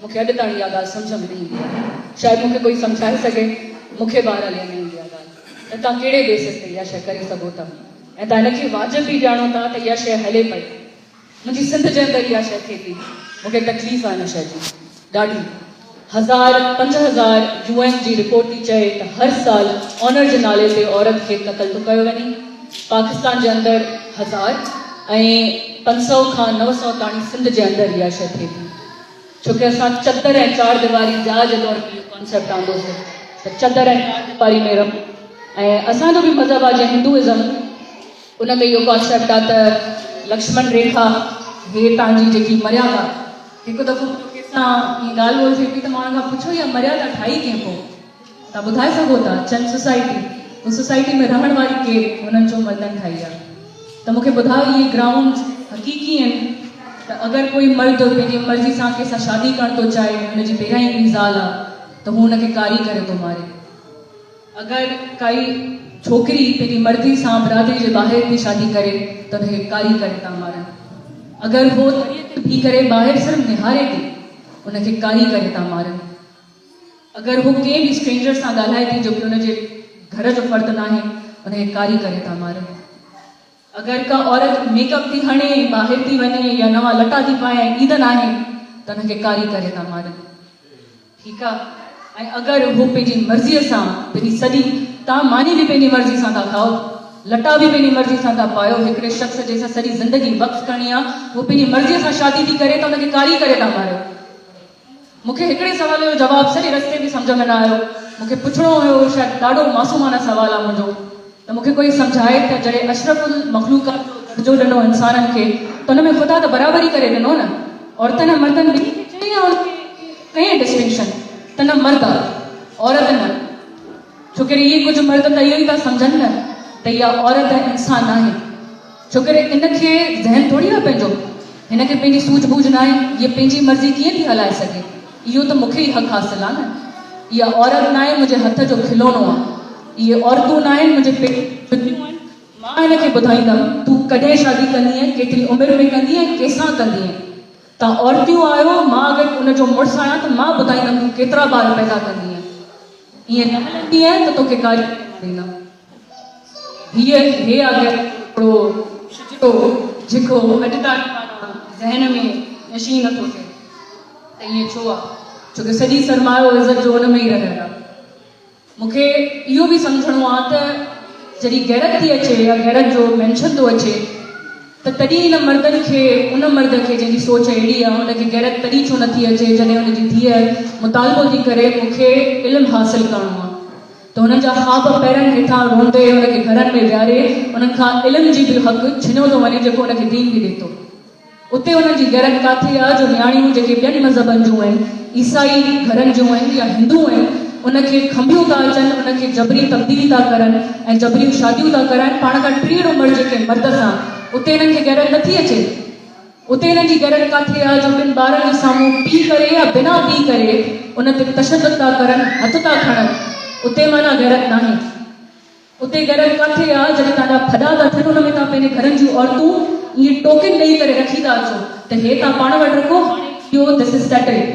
मूंखे अॼु ताईं इहा ॻाल्हि सम्झ में न ईंदी आहे शायदि मूंखे कोई सम्झाए सघे मूंखे ॿाहिरि हली न ईंदी आहे ॻाल्हि त तव्हां कहिड़े बेसिस ते इहा शइ करे सघो था ऐं तव्हां हिनखे वाजिबु बि ॼाणो था त इहा शइ हले पई मुंहिंजी सिंध जे अंदरि इहा शइ थिए थी मूंखे तकलीफ़ आहे हिन शइ जी ॾाढी 5000 UN जी रिपोर्ट थी चए त हर साल ऑनर जे नाले ते औरत खे क़तल थो कयो वञे पाकिस्तान जे अंदरि 1000 ऐं 500 खां 900 ताणी सिंध जे अंदरि इहा शइ थिए थी छोकी असां चदर ऐं चार दीवारी जहाज जे तौर ते इहो कॉन्सेप्ट आंदोसीं त चदर ऐं चार दीवारी में रहो ऐं असांजो बि मज़हब आहे जीअं हिंदुइज़म उन में इहो कॉन्सेप्ट आहे त लक्ष्मण रेखा हे तव्हांजी जेकी मर्यादा हिकु दफ़ो कंहिंसां हीअ ॻाल्हि ॿोल थिए पई त मां हुन खां पुछो इहा मर्यादा ठाही कीअं पोइ, तव्हां ॿुधाए सघो था? चंद सोसाइटी, उन सोसाइटी में रहण वारी केरु हुननि जो मर्दनि ठाही आहे, त मूंखे ॿुधायो इहे ग्राउंड हक़ीक़ी आहिनि त अगरि कोई मर्द पंहिंजी मर्ज़ी सां कंहिंसां शादी करणु थो चाहे, हुनजी पहिरियां ई हिकिड़ी ज़ाल आहे त हू हुनखे कारी करे थो मारे। अगरि काई छोकिरी पंहिंजी मर्ज़ी सां बिरादरी जे ॿाहिरि थी शादी करे त हुनखे कारी करे था मारनि। अगरि उहो थी करे ॿाहिरि सिर्फ़ु निहारे थी उनखे कारी करे था मारनि। अगरि हू कंहिं बि स्ट्रेंजर सां ॻाल्हाए थी जो कि हुनजे घर जो फ़र्द न आहे उनखे कारी करे था मारनि। अगरि का औरत मेकअप थी हणे ॿाहिरि थी वञे या नवां लटा थी पाए ऐं ईंदन आहे त हुनखे कारी करे था मारनि। ठीकु आहे। ऐं अगरि हू पंहिंजी मर्ज़ीअ सां पंहिंजी सॼी, तव्हां मानी बि पंहिंजी मर्ज़ी सां था खाओ, लटा बि पंहिंजी मर्ज़ी सां था पायो, हिकिड़े शख़्स जंहिंसां सॼी ज़िंदगी वक़्तु करणी आहे उहो पंहिंजी मर्ज़ीअ सां शादी थी करे त हुनखे कारी करे था मारियो। मूंखे हिकिड़े सवाल जो जवाबु सॼे रस्ते बि सम्झ में न आयो, मूंखे पुछिणो हुयो, शायदि ॾाढो मासूमाना सवाल आहे मुंहिंजो, त मूंखे कोई सम्झाए त जॾहिं अशरफुल मखलूक़ात जो दर्जो ॾिनो इंसाननि खे त हुन में ख़ुदा त बराबरी करे ॾिनो न, औरतनि ऐं मर्दनि ॿिन्ही खे चई आहे कई डिस्टिंक्शन त न मर्द आहे औरत न, छोकरि इहे कुझु मर्द त इहो ई था सम्झनि न त इहा औरत इंसान आहे, छोकरि इनखे ज़हन थोरी आहे पंहिंजो, हिनखे पंहिंजी सूझबूझ न आहे, हीअ पंहिंजी मर्ज़ी कीअं थी हलाए सघे, इहो त मूंखे ई हक़ हासिल आहे न। इहा औरत न आहे मुंहिंजे हथ जो खिलोनो आहे, इहे औरतूं न आहिनि मुंहिंजे पेट आहिनि। मां हिनखे ॿुधाईंदमि तूं कॾहिं शादी कंदीअ, केतिरी उमिरि में कंदीअ, कंहिंसां कंदीअ। तव्हां औरतियूं आहियो, मां अगरि उनजो मुड़ुसु आहियां त मां ॿुधाईंदमि तूं केतिरा ॿार पैदा कंदीअ। ईअं न हलंदी आहे त तोखे कारी ॾींदमि। हे अगरि हिकिड़ो शिजड़ो जेको अॼु ताईं ज़हन में नशी नथो थिए त ईअं छो आहे, छोकी सॼी सरमायो इज़त जो हुन में ई रहियल आहे। मूंखे इहो बि सम्झणो आहे त जॾहिं गैरत थी अचे या गैरत जो मेंशन थो अचे त तॾहिं इन मर्दनि खे, उन मर्द खे जंहिंजी सोच अहिड़ी आहे हुनखे गैरत तॾहिं छो नथी अचे जॾहिं हुनजी धीअ मुतालबो थी करे मूंखे इल्मु हासिलु करिणो आहे, त हुननि जा ख़्वाब पेरनि हेठां रोंदे हुनखे घरनि में विहारे हुननि खां इल्मु जी बि हक़ छिनियो थो वञे जेको हुनखे दीन बि ॾिए थो। उते हुननि जी गैरत किथे आहे जो न्याणियूं जेके ॿियनि मज़हबनि जूं आहिनि, ईसाई घरनि जूं आहिनि या हिंदू आहिनि, उनखे खंबियूं था अचनि, उनखे जबरी तब्दील था करनि ऐं जबरी शादियूं था कराइनि पाण खां 30 उमिरि जेके मर्द सां, उते हिननि खे गैरत नथी अचे। उते हिननि जी गैरत किथे आहे जो ॿिनि ॿारनि जे साम्हूं पी करे या बिना पी करे उन ते तशदुद था करनि, हथ था खणनि, उते माना गैरत नाहे। उते गैरत किथे आहे जॾहिं तव्हांजा फॾा था थियनि हुन में तव्हां पंहिंजे घरनि जूं औरतूं ईअं टोकन ॾेई करे रखी था अचो त हे तव्हां पाण वटि रखो, इहो this is settled,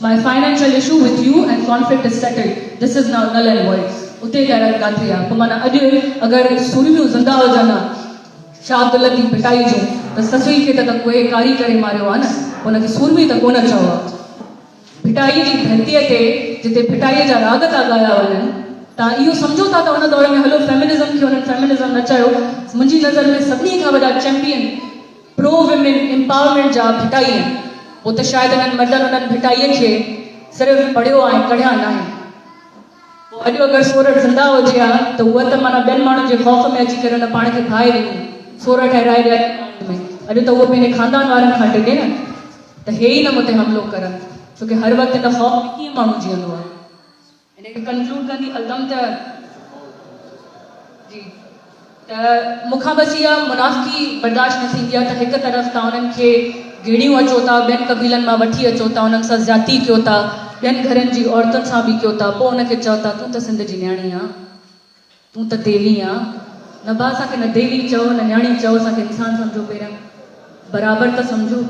my financial issue with U and conflict is settled, this is now null and void. उते गैरत किथे आहे? पोइ माना अॼु अगरि सुरमियूं ज़िंदा हुजनि शाह अब्दुल्ला जी पिटाई जूं त ससुई खे त कोई कारी करे मारियो आहे न, हुनखे सुरमी त कोन चयो आहे। पिटाई जी धरतीअ ते जिते पिटाईअ जा राग था ॻाया वञनि, तव्हां इहो सम्झो था त हुन दौर में हलो फेमिनिज़म खे हुननि फेमिनिज़म न चयो, मुंहिंजी नज़र में सभिनी खां वॾा चैंपियन प्रो विमेन एम्पावरमेंट जा भिटाई आहिनि। पोइ त शायदि हिननि मर्दनि हुननि भिटाईअ खे सिर्फ़ु पढ़ियो आहे, कढ़िया न आहिनि। पोइ अॼु अगरि सोरठ ज़िंदा हुजे हा त उहा त माना ॿियनि माण्हुनि जे ख़ौफ़ में अची करे हुन पाण खे भाए ॾिनी, सोरठ ठहिराए ॾिया में। अॼु त उहो पंहिंजे ख़ानदान वारनि खां टिके न, त हे ई न मूं ते हमिलो करनि, छोकी हर वक़्तु हिन ख़ौफ़ में कीअं माण्हू जीअंदो आहे। हिनखे कंक्लूड कंदी अलदम त जी त मूंखां बसि इहा मुनाफ़िकी बर्दाश्त न थींदी आहे त हिकु तरफ़ तव्हां हुननि खे गेड़ियूं अचो था, ॿियनि क़बीलनि मां वठी अचो था, हुननि सां ज़्यादती कयो था, ॿियनि घरनि जी औरतुनि सां बि कयो था, पोइ हुनखे चओ था तूं त सिंध जी न्याणी आहे, तूं त देवी आहे। न भाउ असांखे न देवी चओ न न्याणी चओ, असांखे इंसान सम्झो, पहिरियां बराबरि त सम्झो,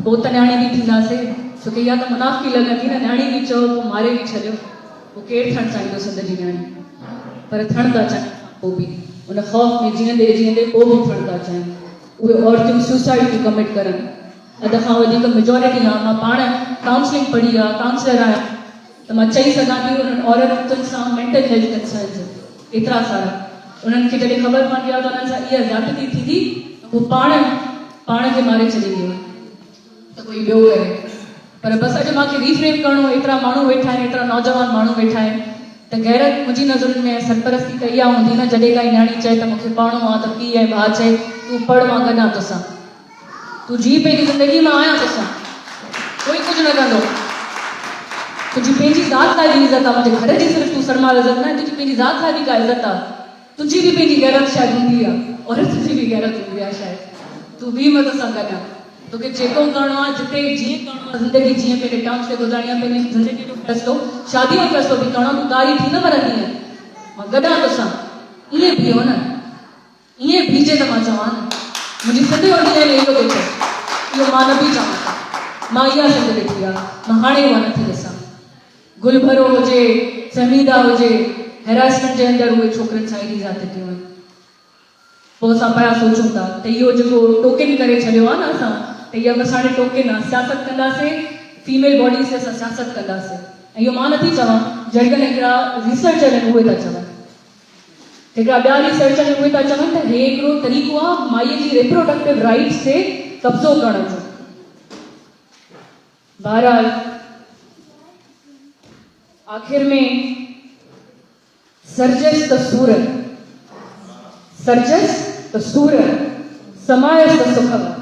पोइ त न्याणी बि थींदासीं, छोकी इहा त मुनाफ़िकी लॻंदी न, न्याणी बि चओ पोइ मारे बि छॾियो, पोइ केरु थियणु चाहींदो सिंध जी न्याणी? पर थियणु था चाहिनि पोइ बि उन ख़ौफ़ में जीअंदे जीअंदे पोइ बि थियणु था चाहिनि। उहे औरतूं सुसाइड थियूं कमिट करनि, अध खां वधीक मेजॉरिटी आहे। मां पाण काउंसलिंग पढ़ी आहे, काउंसलर आहियां, त मां चई सघां थी उन्हनि औरतुनि सां मेंटल हेल्थ कंसर्न्स एतिरा सारा, उन्हनि खे जॾहिं ख़बर पवंदी आहे त उन्हनि सां इहा ज़्यादती थींदी त उहो पाण खे मारे छॾींदी आहे त कोई ॿियो करे। पर बसि अॼु मूंखे रीफ्रेम करिणो, एतिरा माण्हू वेठा आहिनि, एतिरा नौजवान माण्हू वेठा आहिनि, त गैरत मुंहिंजी नज़रुनि में सरपरस्ती त इहा हूंदी न, जॾहिं काई न्याणी चए त मूंखे पढ़णो आहे त पीउ ऐं भाउ चए तूं पढ़, मां गॾा तोसां, तूं जी पंहिंजी ज़िंदगी मां आहियां तोसां, कुछ न कंदो तुझी पंहिंजी ज़ात लाइ बि इज़त आहे मुंहिंजे घर जी सिर्फ़ तूं सरमाल इज़त न आहे तुझी पंहिंजी ज़ात लाइ बि का इज़त आहे तुझी बि पंहिंजी गैरत शायदि हूंदी आहे औरत जी बि गैरत हूंदी आहे शायदि तूं बि मदद सां गॾु तोखे जेको करिणो आहे जिते जीअं करिणो आहे ज़िंदगी जीअं पंहिंजे टर्म्स ते गुज़ारणी आहे पंहिंजी ज़िंदगी जो फ़ैसिलो शादी जो फ़ैसिलो बि करिणो तूं कारी थी न मरंदी आहे मां गॾु आहियां तोसां ईअं बीहो न ईअं बीजे त मां चवां न मुंहिंजी सिंध वॾी में इहो ॾिठो इहो मां न बि चवां मां इहा सिंध ॾिठी आहे मां हाणे उहा नथी ॾिसां गुलभरो हुजे समीदा हुजे हेरासमेंट जे अंदरि उहे छोकिरनि सां एॾी ज़्यादतियूं आहिनि पोइ असां पिया सोचूं था त इहो जेको टोकन करे छॾियो आहे न असां त इहा बसि हाणे टोकन आहे सियासत कंदासीं फीमेल बॉडीज़ ते असां सियासत कंदासीं ऐं इहो मां नथी चवां जॾहिं हिकिड़ा रिसर्चर आहिनि उहे था चवनि हिकिड़ा ॿिया रिसर्चर आहिनि उहे था चवनि त हे हिकिड़ो तरीक़ो आहे माईअ जी रिप्रोडक्टिव राइट्स ते कब्ज़ो करण जो बहरहाल आखिर में सर्जस त सूरत सर्जस त सूरत समायस त सुख वया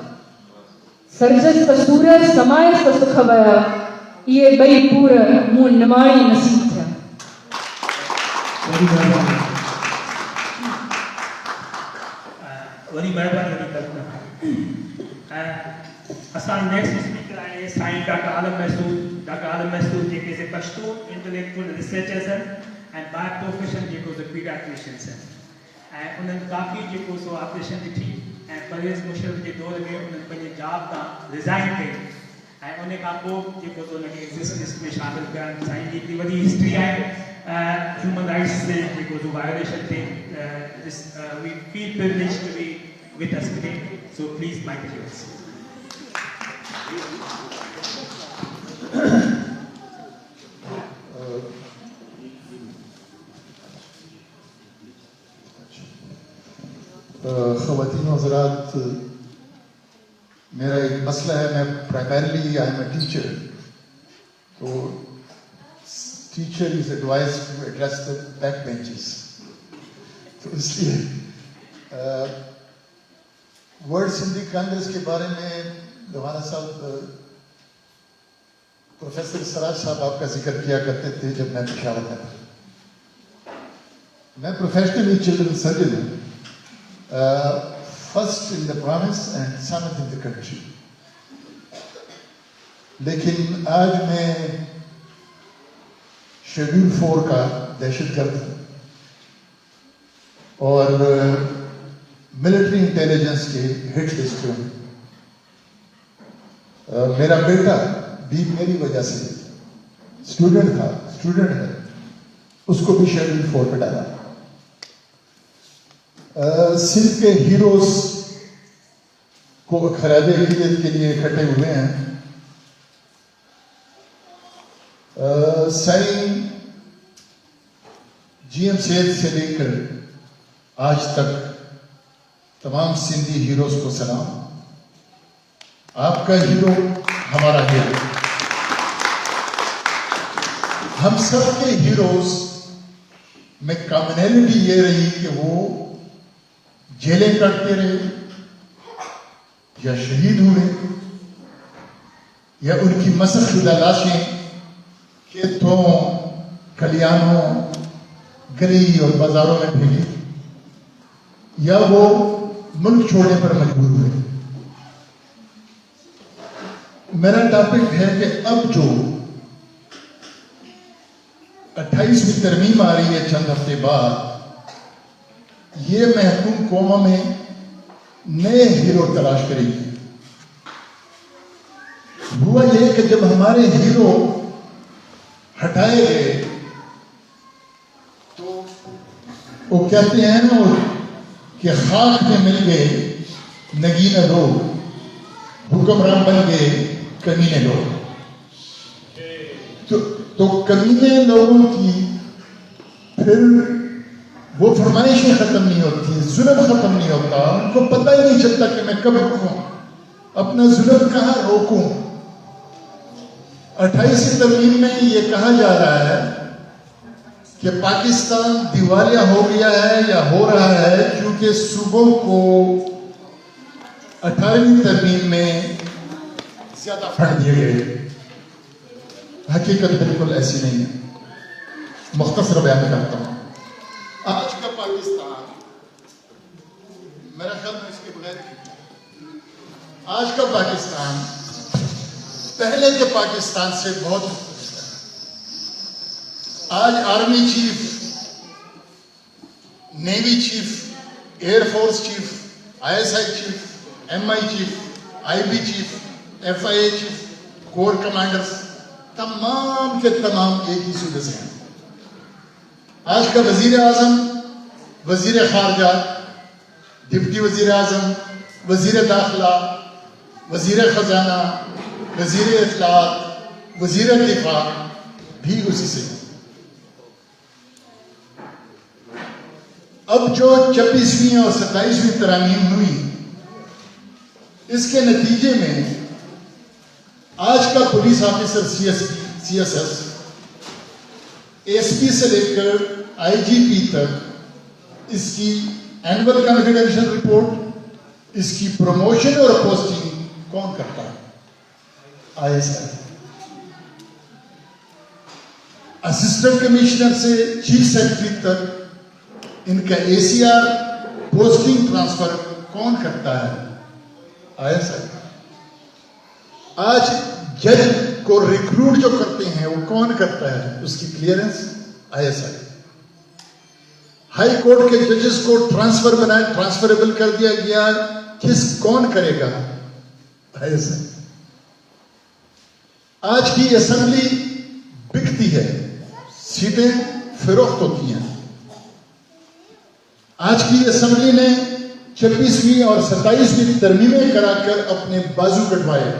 सर्जस त सूरत समायस त सुख वया इहे ॿई पूर मूं निमाणी नसीब थिया वरी महिरबानी कल्पना असां नेक्स्ट स्पीकर आए साईं डॉक्टर आलम महसूद जेके से पश्तून इंटेलेक्चुअल रिसर्चर्स आहिनि ऐं बाय प्रोफेशन जेको सो पीडियाट्रिशियंस आहिनि ऐं उन्हनि काफ़ी जेको सो ऑपरेशन ॾिठी ऐं परवेज़ मुशर्रफ जे दौर में उन्हनि पंहिंजे जॉब तां रिज़ाइन कई ऐं उन खां पोइ जेको सो उनखे एग्ज़िस्टेंस में शामिलु करणु साईं जी एतिरी वॾी हिस्ट्री आहे ह्यूमन राइट्स से जेको सो वायोलेशन थिए we feel privileged to be with us today. So please, mic is yours. ख़वातीन हज़रात मेरा एक मसला है मैं primarily I am a teacher तो teacher is advise to address the back benches तो इसलिए वर्ल्ड सिंधी कांग्रेस के बारे में दवाना साहब प्रोफेसर सराज साहब आपका जिक्र किया करते थे जब मैं पेशावर में था मैं प्रोफेशनली चिल्ड्रन सर्जन हूँ first in the province and seventh in the country लेकिन आज मैं शेड्यूल 4 का दहशतगर्द और मिलिट्री इंटेलिजेंस के हिट लिस्ट में मेरा बेटा भी मेरी वजह से स्टूडेंट है उसको भी शेड्यूल 4 पे डाला सिंध के हीरोज को खराबे अक़ीदत के लिए इकट्ठे हुए हैं साईं GM सैयद से लेकर आज तक तमाम सिंधी हीरोज को सलाम आपका हीरो हमारा हीरो हम सब के हीरोज में कॉमनैलिटी ये रही कि वो जेलें काटते रहे या शहीद हुए या उनकी मसख़ुदा लाशें खेतों खलियानों गली और बाजारों में फैली या वो मुल्क छोड़ने पर मजबूर हुए मेरा टॉपिक है कि अब जो 28वीं तरमीम आ रही है चंद हफ्ते बाद ये महकूम कौमों में नए हीरो तलाश करेगी हुआ ये कि जब हमारे हीरो हटाए गए तो वो कहते हैं ना कि खाक में मिल गए नगीना लोग हुक्मरान बन गए कमीने लोग तो कमीने लोगों की फिर वो फरमाइशें खत्म नहीं होती जुल्म खत्म नहीं होता उनको पता ही नहीं चलता कि मैं कब रुकूं अपना जुल्म कहाँ रोकूं 28वीं तरमीम में ये कहा जा रहा है कि पाकिस्तान दिवालिया हो गया है या हो रहा है क्योंकि सूबों को 18वीं तरमीम में ज्यादा फंड दिए गए हकीकत बिल्कुल ऐसी नहीं है। मुख्तसर बयान करता हूँ। आज का पाकिस्तान मेरा ख्याल में इसके बगैर आज का पाकिस्तान पहले के पाकिस्तान से बहुत मुख्तलिफ है। आज army chief, navy chief, air force chief, ISI chief, MI chief, IB chief, FIA chief, corps commanders तमाम के तमाम एक ही सूबे से हैं। आज का वजीर आजम, वजीर खारजा, डिप्टी वजीर आजम, वजीर दाखिला, वजीर खजाना, वजीर इत्तलात, वजीर दिफा भी उसी से। अब जो 26वीं और 27वीं तरमीम हुई, इसके नतीजे में आज का पुलिस ऑफिसर CSS, ASP से लेकर IGP तक इसकी एनुअल कॉन्फिडेंशियल रिपोर्ट, इसकी प्रमोशन और पोस्टिंग कौन करता है? ISI। असिस्टेंट कमिश्नर से चीफ सेक्रेटरी तक इनका ACR पोस्टिंग ट्रांसफर कौन करता है? ISI। आज जज को रिक्रूट जो करते हैं वो कौन करता है? उसकी क्लियरेंस ISI। हाई कोर्ट के जजेस को ट्रांसफरेबल कर दिया गया, कौन करेगा? ISI। आज की असेंबली बिकती है, सीटें फरोख्त होती हैं। आज की असेंबली ने 26वीं और 27वीं तरमीमें कराकर अपने बाजू कटवाए,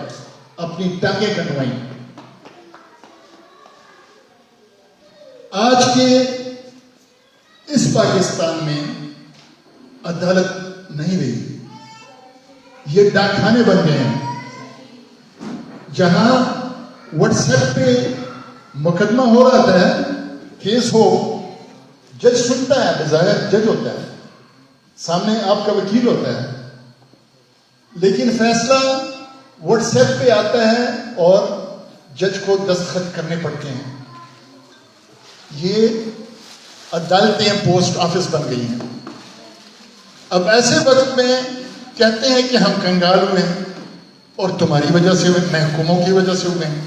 अपनी टांगें कटवाई। आज के इस पाकिस्तान में अदालत नहीं रही, ये डाकखाने बन गए हैं जहां व्हाट्सएप पे मुकदमा हो रहा था, केस हो, जज सुनता है, बजाय जज होता है, सामने आपका वकील होता है, लेकिन फैसला व्हाट्सएप पे आता है और जज को दस्तखत करने पड़ते हैं। ये अदालतें पोस्ट ऑफिस बन गई हैं। अब ऐसे वक्त में कहते हैं कि हम कंगाल हुए हैं और तुम्हारी वजह से हुए, महकूमों की वजह से हुए हैं।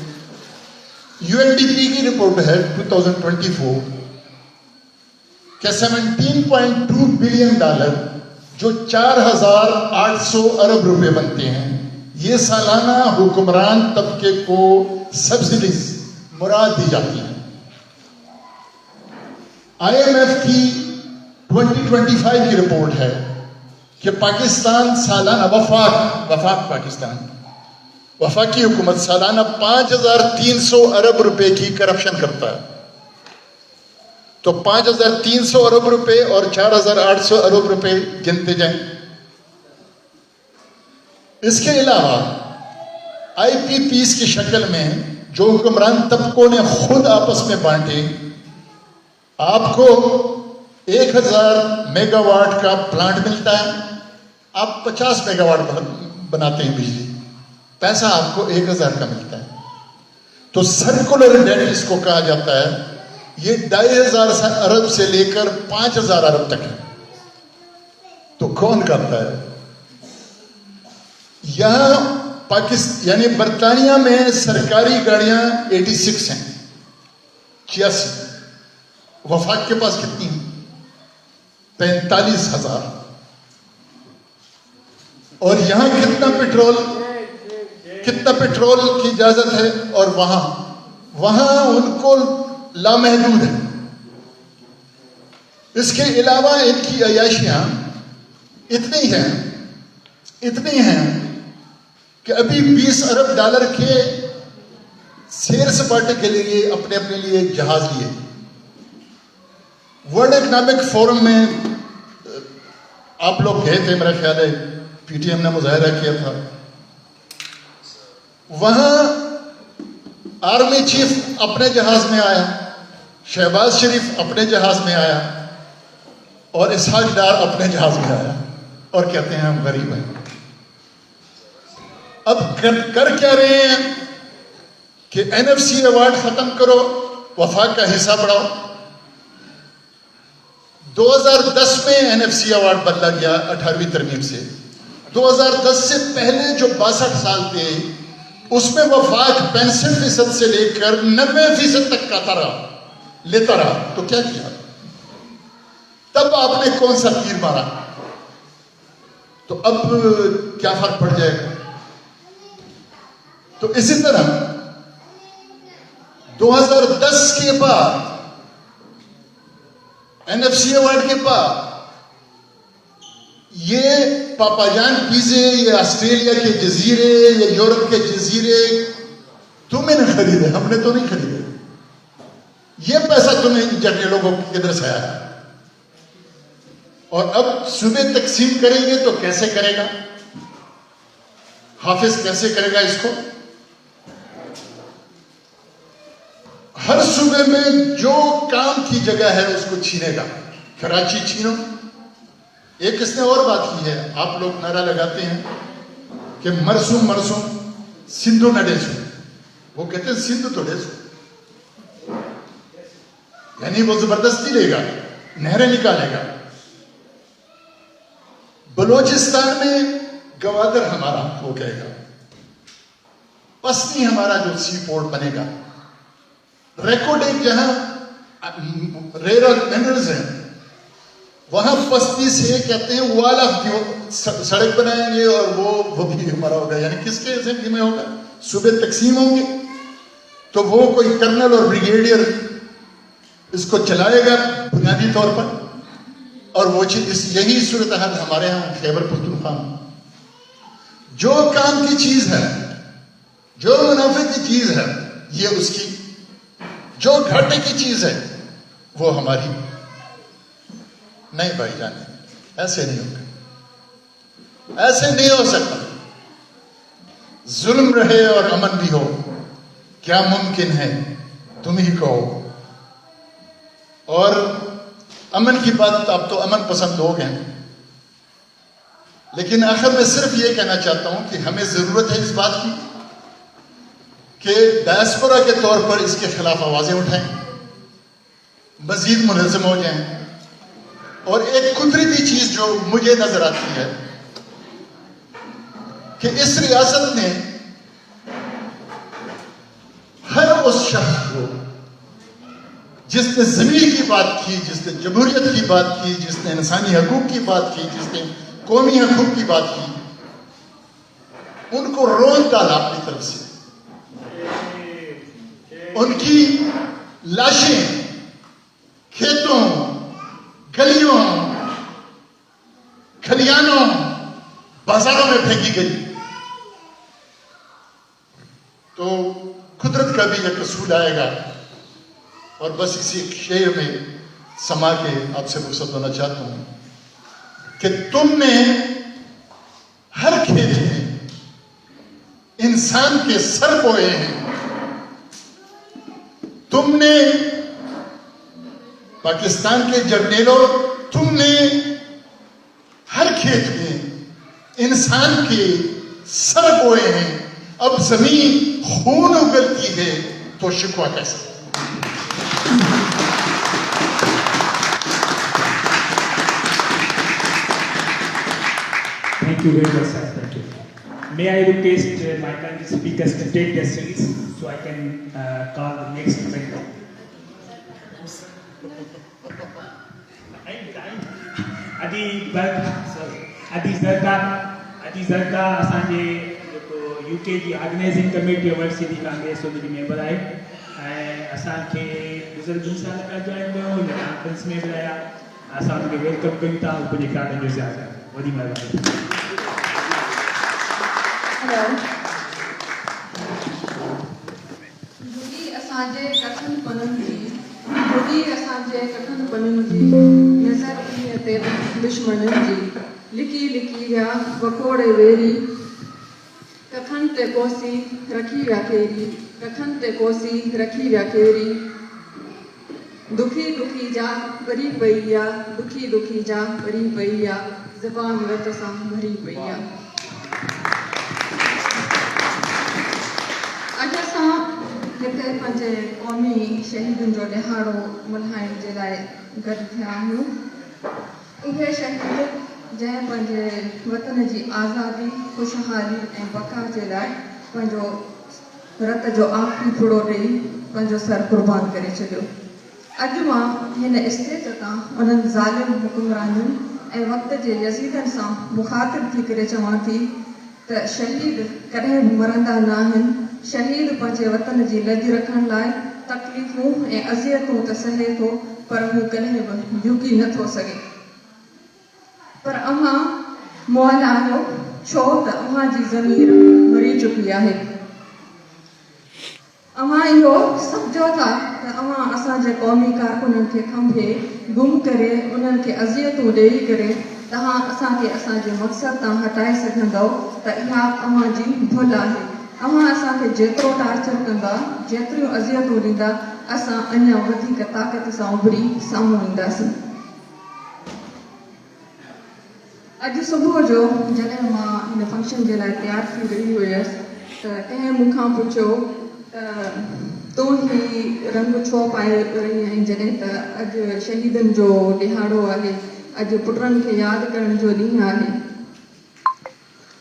UNDP की रिपोर्ट है 2024 कि $17.2 बिलियन जो 4,800 अरब रुपए बनते हैं, ये सालाना हुक्मरान तबके को सब्सिडीज मुराद दी जाती हैं। IMF की 2025 की रिपोर्ट है कि पाकिस्तान सालाना वफाकी हुकूमत सालाना 5,300 अरब रुपए की करप्शन करता है। तो 5,300 अरब रुपए और 4,800 अरब रुपए गिनते जाएं। इसके अलावा IPPs की शक्ल में जो हुक्मरान तबकों ने खुद आपस में बांटे, आपको 1,000 मेगावाट का प्लांट मिलता है, आप 50 मेगावाट बनाते हैं बिजली, पैसा आपको 1,000 का मिलता है। तो सर्कुलर डेट इसको कहा जाता है। ये 2,500 अरब से लेकर 5,000 अरब तक है। तो कौन करता है? यहां पाकिस्तान यानी बरतानिया में सरकारी गाड़ियां 86 हैं, 86। वफाक के पास कितनी है? 45,000। और यहां कितना पेट्रोल की इजाजत है और वहां उनको लामहदूद है। इसके अलावा इनकी अयाशियां इतनी हैं कि अभी 20 अरब डॉलर के सैर सपाटे के लिए अपने लिए जहाज लिए। वर्ल्ड इकोनॉमिक फोरम में आप लोग गए थे, मेरा ख्याल है PTM ने मुजाहरा किया था। वहां आर्मी चीफ अपने जहाज में आया, शहबाज शरीफ अपने जहाज में आया और इसहाक डार अपने जहाज में आया और कहते हैं हम गरीब हैं। अब कर क्या रहे हैं कि NFC अवार्ड खत्म करो, वफाक का हिस्सा बढ़ाओ। 2010 में NFC अवार्ड बदला गया 18वीं तरमीम से। 2010 से पहले जो 62 साल थे उसमें वफाक 65% से लेकर 90% तक का लेता रहा। तो क्या किया? तब आपने कौन सा तीर मारा? तो अब क्या फर्क पड़ जाएगा? तो इसी तरह 2010 के बाद NFC अवार्ड के बाद ये पापाजान पीजे, ये ऑस्ट्रेलिया के जजीरे, ये यूरोप के जजीरे तुम्हें न खरीदे, हमने तो नहीं खरीदे। ये पैसा तुम्हें जर्नलों को किधर से आया? और अब सूबे तकसीम करेंगे तो कैसे करेगा? हाफिज कैसे करेगा इसको? हर सूबे में जो काम की जगह है उसको छीनेगा। कराची छीनो। एक इसने और बात की है, आप लोग नारा लगाते हैं कि मरसूम मरसूम सिंधु न डेसो। वो कहते हैं सिंधु तो डेसो, यानी वो जबरदस्ती लेगा, नहरें निकालेगा। बलोचिस्तान में गवादर हमारा हो कहेगा, पसनी हमारा जो सी पोर्ट बनेगा। रेकोडेक जहां रेयर मिनरल्स हैं वहां पस्ती से कहते हैं वाल ऑफ सड़क बनाएंगे और वो भी हमारा होगा। यानी किसके एजेंट में होगा? सूबे तकसीम होंगे तो वो कोई कर्नल और ब्रिगेडियर इसको चलाएगा बुनियादी तौर पर। और वो चीज यही सूरत हाल हमारे यहाँ खैबर पख्तूनख्वा में। जो काम की चीज है, जो मुनाफे की चीज है ये उसकी, जो घाटे की चीज है वो हमारी। नहीं भाईजान, ऐसे नहीं होगा, ऐसे नहीं हो सकता। जुल्म रहे और अमन भी हो, क्या मुमकिन है तुम ही कहो। और अमन की बात, आप तो अमन पसंद लोग हैं, लेकिन आखिर में सिर्फ ये कहना चाहता हूं कि हमें जरूरत है इस बात की कि डायस्पोरा के तौर पर इसके खिलाफ आवाजें उठाएं, मजीद मुनज़्ज़म हो जाएं। और एक कुदरती चीज जो मुझे नजर आती है कि इस रियासत ने हर उस शख्स को जिसने ज़मीन की बात की, जिसने जमहूरियत की बात की, जिसने इंसानी हकूक की बात की, जिसने कौमी हकूक की बात की, उनको रोन डाला अपनी तरफ से। उनकी लाशें खेतों, गलियों, खलियानों, बाजारों में फेंकी गई। तो कुदरत का भी एक असूल आएगा। और बस इसी शेर में समा के आपसे रुखसत होना चाहता हूं कि तुमने हर खेत में इंसान के सर बोए हैं। तुमने पाकिस्तान के जर्नेलों, तुमने हर खेत में इंसान के सर बोए हैं। अब जमीन खून उगलती है तो शिकवा कैसे? Thank you very much, sir. Thank you. May I request my country speakers to take their seats so I can call the next speaker. Adi Zarda असांजे यूके जी organising committee world city congress जी member आहे ऐं असांखे गुज़िरियल 2 साल खां join कयो, हिन कॉन्फ्रेंस में बि रहिया। असां उनखे वेलकम कयूं था। पंहिंजे ख़्यालनि जो इज़हार कयो। वॾी महिरबानी। असांजे कठिन पननि जी नज़र उन्हीअ ते दुश्मननि जी लिकी लिकी विया वकोड़े वेरी। कथन ते कोसी रखी विया केरी, कथन ते कोसी रखी विया केरी। दुखी दुखी जा भरी पई आ, दुखी दुखी जा भरी पई आ, ज़बान रत सां भरी पई आ। अॼु असां हिते पंहिंजे क़ौमी शहीदनि जो ॾिहाड़ो मल्हाइण जे लाइ गॾु थिया आहियूं। उहे शहीद जंहिं पंहिंजे वतन जी आज़ादी, ख़ुशहाली ऐं बका जे लाइ पंहिंजो रत जो आख़िरी फुड़ो ॾेई पंहिंजो सर क़ुर्बान करे छॾियो। अॼु मां हिन स्टेज तां उन्हनि ज़ालिम हुकुमराननि ऐं वक़्त जे यज़ीदनि सां मुख़ातिब थी करे चवां थी त शहीद कॾहिं बि मरंदा न आहिनि। शहीद पंहिंजे वतन जी लॼ रखण लाइ तकलीफ़ूं ऐं अज़ियतूं त सहे थो, पर हू कॾहिं बि झुकी नथो सघे। पर अव्हां मुअल आहियो, छो त अव्हां जी ज़मीर मरी चुकी आहे। अव्हां इहो सम्झो था त अव्हां असांजे क़ौमी कारकुननि खे खंभे गुम करे उन्हनि खे अज़ियतूं ॾेई करे तव्हां असांखे असांजे मक़सद तां हटाए सघंदव त इहा अव्हां जी भुल आहे। अव्हां असांखे जेतिरो टार्चर कंदा, जेतिरियूं अज़ियतूं ॾींदा, असां अञा वधीक ताक़त सां उभरी साम्हूं ईंदासीं। अॼु सुबुह जो जॾहिं मां हिन फंक्शन जे लाइ तयारु थी रही हुयसि त कंहिं मूंखां पुछियो त तूं ही रंग छो पाए रही आहीं जॾहिं त अॼु शहीदनि जो ॾिहाड़ो आहे, अॼु पुटनि खे यादि करण जो ॾींहुं आहे,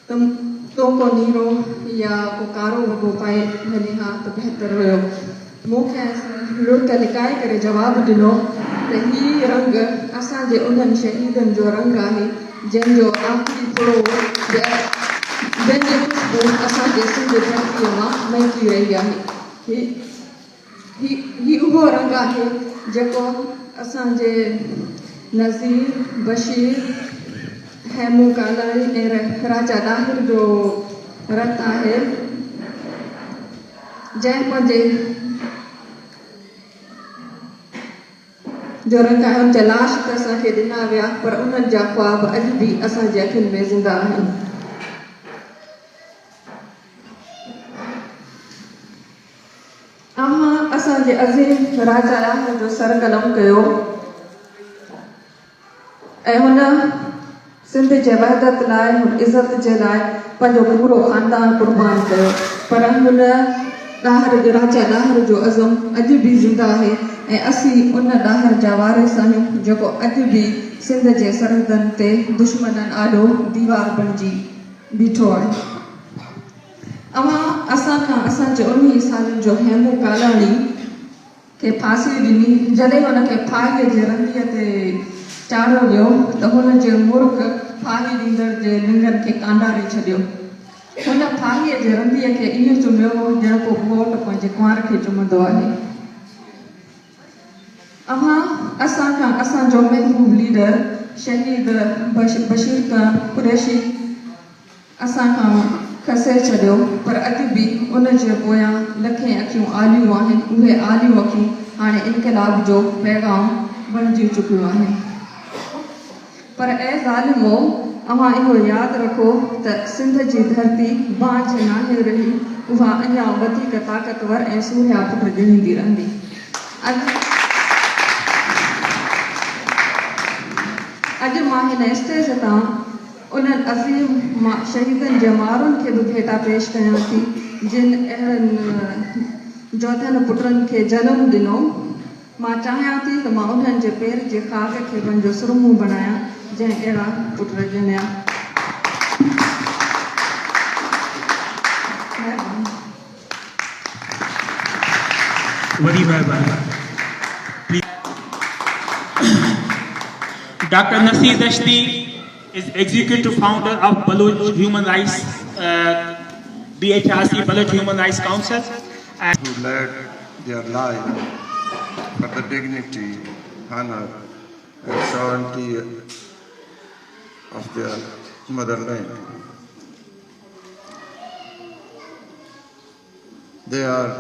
त तो को नीरो या को कारो वॻो पाए हली हा त बहितर हुयो। मूंखे लुड़क लिकाए करे जवाबु ॾिनो त हीउ रंग असांजे उन्हनि शहीदनि जो रंग आहे जंहिंजो आख़िरी फुड़ो जंहिंजी ख़ुशबू असांजे सिंध धरतीअ मां महकी रही आहे। ही उहो रंग आहे जेको असांजे नज़ीर, बशीर, हैमू कालाणी ऐं राजा ॾाहिर जो रत आहे, जंहिं पंहिंजे जो रंग आहे उनजा लाश त असांखे ॾिना विया, पर उन्हनि जा ख्वाब अॼु बि असांजे अखियुनि में ज़िंदा आहिनि। अव्हां असांजे अज़ीम राजा ॾाहिर जो सर क़लम कयो ऐं हुन सिंध जे वहदत लाइ, हुन इज़त जे लाइ पंहिंजो पूरो ख़ानदान क़ुर्बान कयो, पर हुन राजा ॾाहिर जो अज़म अॼु बि ज़िंदा आहे ऐं असीं उन ॾाहिर जा वारिस आहियूं जेको अॼु बि सिंध जे सरहदनि ते दुश्मननि आॾो दीवार बणिजी बीठो आहे। अव्हां असां खां असांजे 19 सालनि जो हैमू कालाणी खे फांसी ॾिनी। जॾहिं हुनखे फाहीअ जे रंगीअ ते चाढ़ियो वियो त हुन जे मुर्ख फाही ॾींदड़ जे लिंगनि खे कांडारे छॾियो। हुन फाहीअ जे रंगीअ खे ईअं चुमियो ॼण को घोट पंहिंजे कुंवार खे चुमंदो आहे। अव्हां असां खां असांजो महबूब लीडर शहीद बशीर खां कुरैशी असां खां खसे छॾियो, पर अॼु बि उन जे पोयां लखें अखियूं आलियूं आहिनि। उहे आलियूं अखियूं हाणे इनक़लाब जो पैगाम बणिजी चुकियूं आहिनि। पर ऐं ज़ालिमो, अव्हां इहो यादि रखो त सिंध जी धरती बांझ नाहे रही, उहा अञा वधीक ताक़तवर ऐं सूहिया पुट ॼणींदी रहंदी। अॼु मां हिन स्टेज तां उन्हनि अज़ीम शहीदनि जे मारुनि खे बि भेटा पेश कयां थी जिन अहिड़नि जोधनि पुटनि खे जनमु ॾिनो। मां चाहियां थी त मां उन्हनि जे पेर जे ख़ाक खे पंहिंजो सुरमूं बणायां जंहिं अहिड़ा पुट ॼणिया। वॾी महिरबानी। Dr. Nasir Dashti is executive founder of Baloch Human Rights, BHRC, Baloch Human Rights Council. Who led their life for the dignity, honor, and sovereignty of their motherland. They are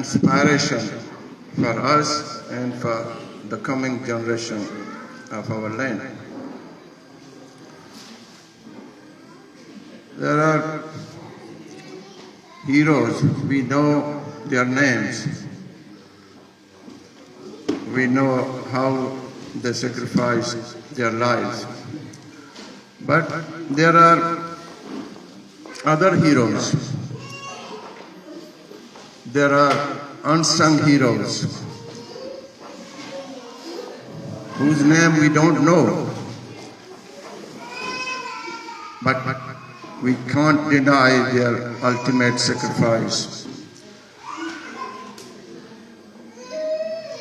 inspiration for us and for the coming generation of our land. There are heroes, we know their names, we know how they sacrificed their lives, but there are other heroes there are unsung heroes whose name we don't know, but we can't deny their ultimate sacrifice.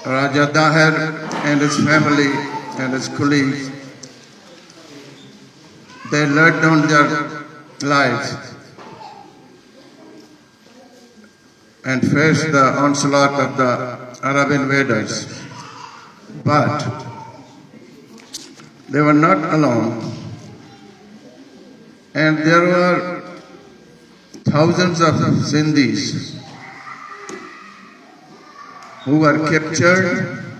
Raja Daher and his family and his colleagues, they laid down their lives and faced the onslaught of the Arab invaders. But they were not alone. And there were thousands of Sindhis who were captured,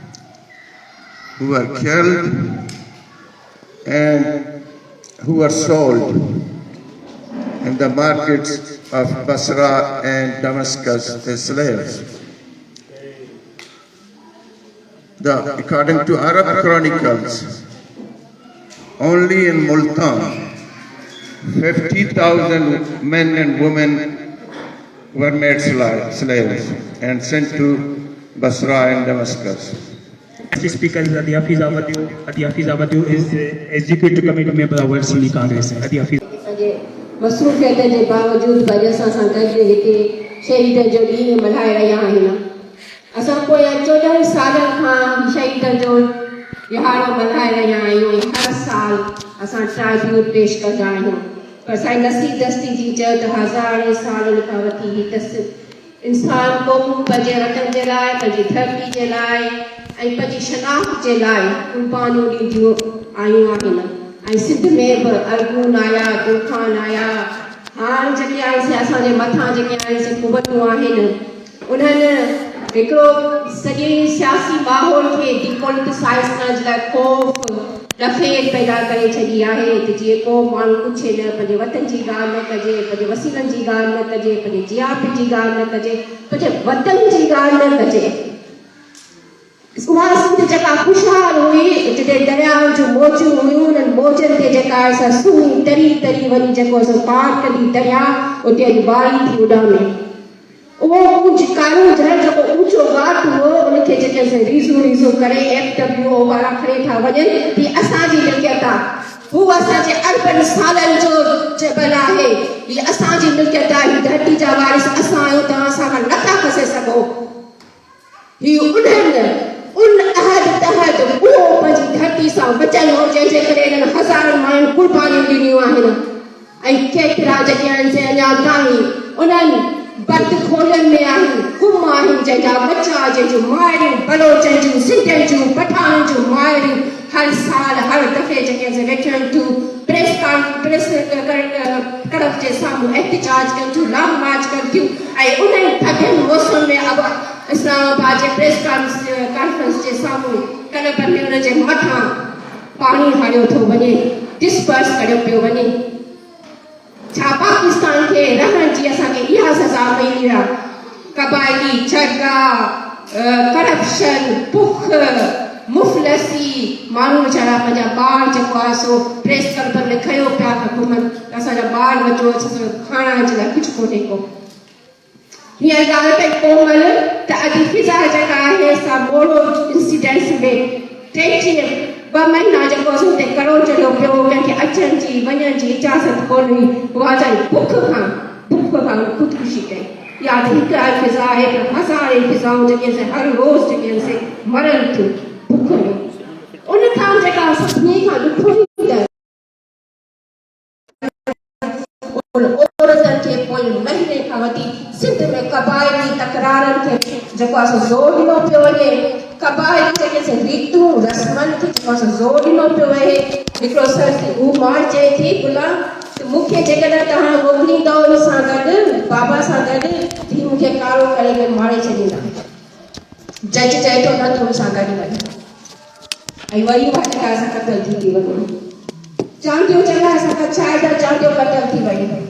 who were killed, and who were sold in the markets of Basra and Damascus as slaves. According to Arab chronicles, only in Multan, 50,000 men and women were made slaves and sent to Basra and Damascus. Next speaker is Adi Hafiz Abadiu. Adi Hafiz Abadiu is Executive Committee member of World Sunni Congress. Adi Hafiz. मसरूफ़ियत जे बावजूद बि असां सां गॾु हिते शहीद जो ॾींहुं मल्हाए रहिया आहियूं। असां पोइ 14 सालनि खां शहीद जो ॾिहाड़ो मल्हाए रहिया आहियूं। हर साल असां ट्राइब्यूट पेश कंदा आहियूं। पर साईं नसीब दस्ती जी चयो त हज़ारे सालनि खां वठी ही इंसान क़ौम पंहिंजे वतन जे लाइ, पंहिंजी धरती जे लाइ ऐं पंहिंजी शनाख़्त जे लाइ क़ुर्बानियूं ॾींदियूं आयूं आहिनि। ऐं सिंध में बि अरगून आया, दुरखान आया, हाणे जेके आहिनि असांजे मथां जेके आहिनि कुवतूं आहिनि, उन्हनि हिकिड़ो सॼे सियासी माहौल खे डिपॉलिटिसाइज़ करण जे लाइ ख़ौफ़ डफेर पैदा करे छॾी आहे त जीअं को माण्हू पुछे न, पंहिंजे वतन जी ॻाल्हि न कजे, पंहिंजे वसीलनि जी ॻाल्हि न कजे, पंहिंजे जियाप जी ॻाल्हि न कजे, पंहिंजे वतन जी ॻाल्हि न कजे। उहा सिंध जेका ख़ुशहाल हुई, जिते दरियाउनि जूं मौजूं हुयूं, उन्हनि मौजनि ते जेका असां सुहिणी तरी तरी वञी जेको असां पार कंदी दरिया, उते अॼु ॿारी थी उॾामे। उहो कुझु कानून जहिड़ो जेको ऊचो घाट हुओ, उनखे जेके असां रीज़ू करे FWO वारा खणे था वञनि, हीअ असांजी मिल्कियत आहे। हू असांजे अरबनि सालनि जो जबल आहे, हीअ असांजी मिल्कियत आहे। हीअ धरती जा वारिस असां आहियूं, तव्हां असां खां नथा खसे सघो। हीअ उन अहद तहत उहो पंहिंजी धरती सां बचियलु हो, जंहिंजे करे इन्हनि हज़ारनि माण्हुनि क़ुर्बानियूं ॾिनियूं आहिनि। ऐं केतिरा जेके आहिनि से अञा ताईं उन्हनि बंदि खोलनि में आहिनि, गुम आहिनि, जंहिंजा बचा, जंहिंजूं माइरूं, बलोचनि जूं, सिंधियुनि जूं, पठाननि जूं माइरूं हर साल हर दफ़े जेके असां वेठा आहियूं थियूं, प्रेस कड़क जे साम्हूं एहतिजाज कनि थियूं, लॉन्ग मार्च कनि थियूं। ऐं उन्हनि थधियुनि मौसम में इस्लामाबाद जे प्रेस कॉन्फ्रेंस जे साम्हूं कनक में उनजे मथां पाणी हलियो थो वञे, डिस्पर्स करियो पियो वञे। छा पाकिस्तान खे रहण जी असांखे इहा सज़ा मिली आहे? क़बाइली झगड़ा, करप्शन, बुख, मुफ़लसी, माण्हू वीचारा पंहिंजा ॿार जेको आहे सो प्रेस क्लब में खयो पिया था घुमनि, असांजा ॿार वचो खाइण जे लाइ कुझु कोन्हे को। हीअं ॻाल्हि पई कोमल त अॼु फिज़ा जेका आहे सा मोड़ो इंसिडेंट्स में 2 महीना जेको असां हुते करो चढ़ियो पियो, कंहिंखे अचण जी वञण जी इजाज़त कोन हुई। उहा वीचारी बुख खां ख़ुदकुशी कई। या त हिकु फिज़ा आहे पर हज़ारे फिज़ाऊं जेके असां हर रोज़ जेके असां मरनि थियूं बुख में। उन खां जेका सभिनी खां ॾुखो औरतनि खे पोइ महीने खां वठी सिंध में क़बाइली तकरारनि खे जेको असां ज़ोर ॾिनो पियो वञे, क़बाइली जेके असां रीतूं रस्मनि खे जेको असां ज़ोर ॾिनो पियो वञे। हिकिड़ो सर हू मां चए थी गुलाम त मूंखे जेकॾहिं तव्हां मोकिलींदो हुन सां गॾु, बाबा सां गॾु, थी मूंखे कारो करे मारे छॾींदा। जज चए थो न हुन सां गॾु वञ, ऐं वरी उहा जेका असां क़तल थी वञूं। चांदियूं चङा असां कछाए चांदियूं कतल थी वयूं।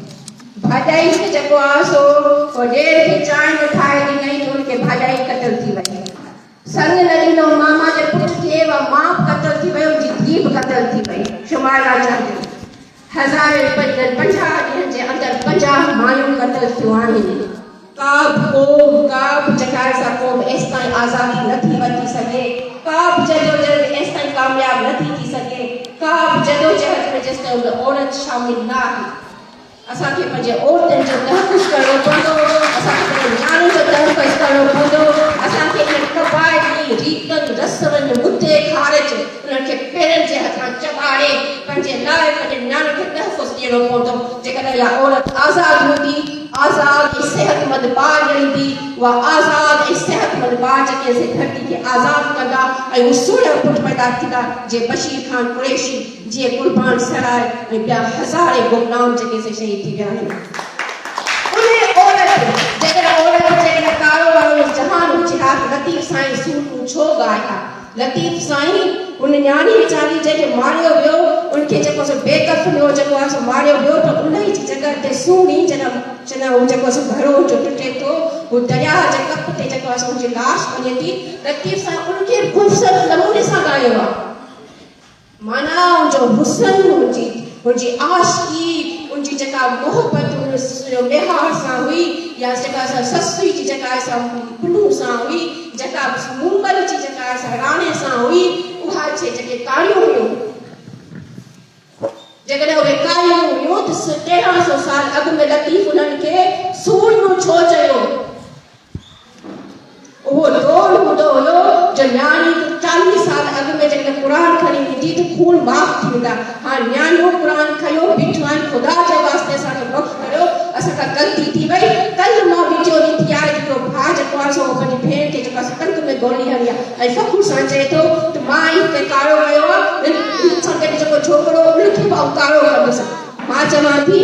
भाॼाई खे जेको आहे सो ॾेर खे चांहि न ठाहे ॾिनई त हुनखे भाॼाई कतल थी वई। संग न ॾिनो मामा जे पुट खे, मां कतल थी वियो, मुंहिंजी धीउ बि कतल थी वई। शुमारा चांदियूं 1050 ॾींहनि जे अंदरि 50 मायूं कतल थियूं आहिनि। का क़ौम का जेका असां क़ौम एस ताईं आज़ादी नथी वठी सघे, का बि जदोजहद एस ताईं कामयाब नथी थी सघे, का बि जदोजहद में जेसि ताईं औरत शामिल न आहे। असांखे पंहिंजे औरतुनि जो तहफ़ुज़ करणो पवंदो, असांखे पंहिंजे नियाणियुनि जो तहफ़ुज़ करणो पवंदो, असांखे इन क़बाइली रीतनि रस्मनि मुद्दे ख़ारिज उन्हनि खे पेरनि जे हथां चॿाड़े पंहिंजे लाइ पंहिंजे नियाणियुनि खे तहफ़ुज़ ॾियणो पवंदो। जेकॾहिं इहा औरत आज़ादु हूंदी, आज़ाद ऐं सेहतमंद ॿार ॼणंदी, उहा आज़ाद ऐं सेहतमंद ॿार जेके असीं धरती खे आज़ादु कंदा ऐं उहे 16 पुट पैदा थींदा जीअं बशीर खान कुरैशी, जीअं कुर्बान सराय ऐं ॿिया हज़ारे गुमनाम जेके असीं शहीद थी विया आहिनि। उन औरत जेकॾहिं कारो वारो जहान हुजे हा त लतीफ़ साईं सूर छो ॻाया? लतीफ़ साईं उन न्याणी वीचारी जंहिंखे मारियो वियो उनखे जेको सो बेकफ़न हो जेको आहे सो मारियो वियो त उन जी जॻह ते सुहिणी जॾहिं हू जेको सो घरो जो टुटे थो, हू दरिया जे कप ते जेको आहे सो हुनजी लाश वञे थी, लतीफ़ साईं उनखे ख़ूबसूरत नमूने सां ॻायो आहे। माना उनजो हुस्न, उनजी आशिकी, उनजी जेका मोहबत उनजो लिहाज़ सां हुई, या जेका असां ससुई जी जेका असां पुनू सां हुई, जेका मुंगल जी जेका असां राणे सां हुई, उहा जेके कारियूं हुयूं, जेकॾहिं उहे कारियूं हुयूं त 1300 साल अॻु में लतीफ़ उन्हनि खे सूरनो छो चयो? उहो दौर हूंदो हुयो जो न्याणी 40 साल अॻु में जेकॾहिं क़ुर खणी ईंदी त खून माफ़ थी वेंदा। हाणे न्याणियूं क़ुर खयो, बीठियूं आहिनि, ख़ुदा जे वास्ते असांखे माफ़ करियो, असांखां ग़लती थी वई। कल्ह मां वीडियो ॾिठी आहे हिकिड़ो भाउ जेको आहे सो पंहिंजी भेण खे जेको टंक में गोली हणी आहे ऐं फ़ख़ुर सां चए थो त मां हिते कारो कयो आहे, सां गॾु जेको छोकिरो उनखे बि कारो कंदुसि। मां चवां थी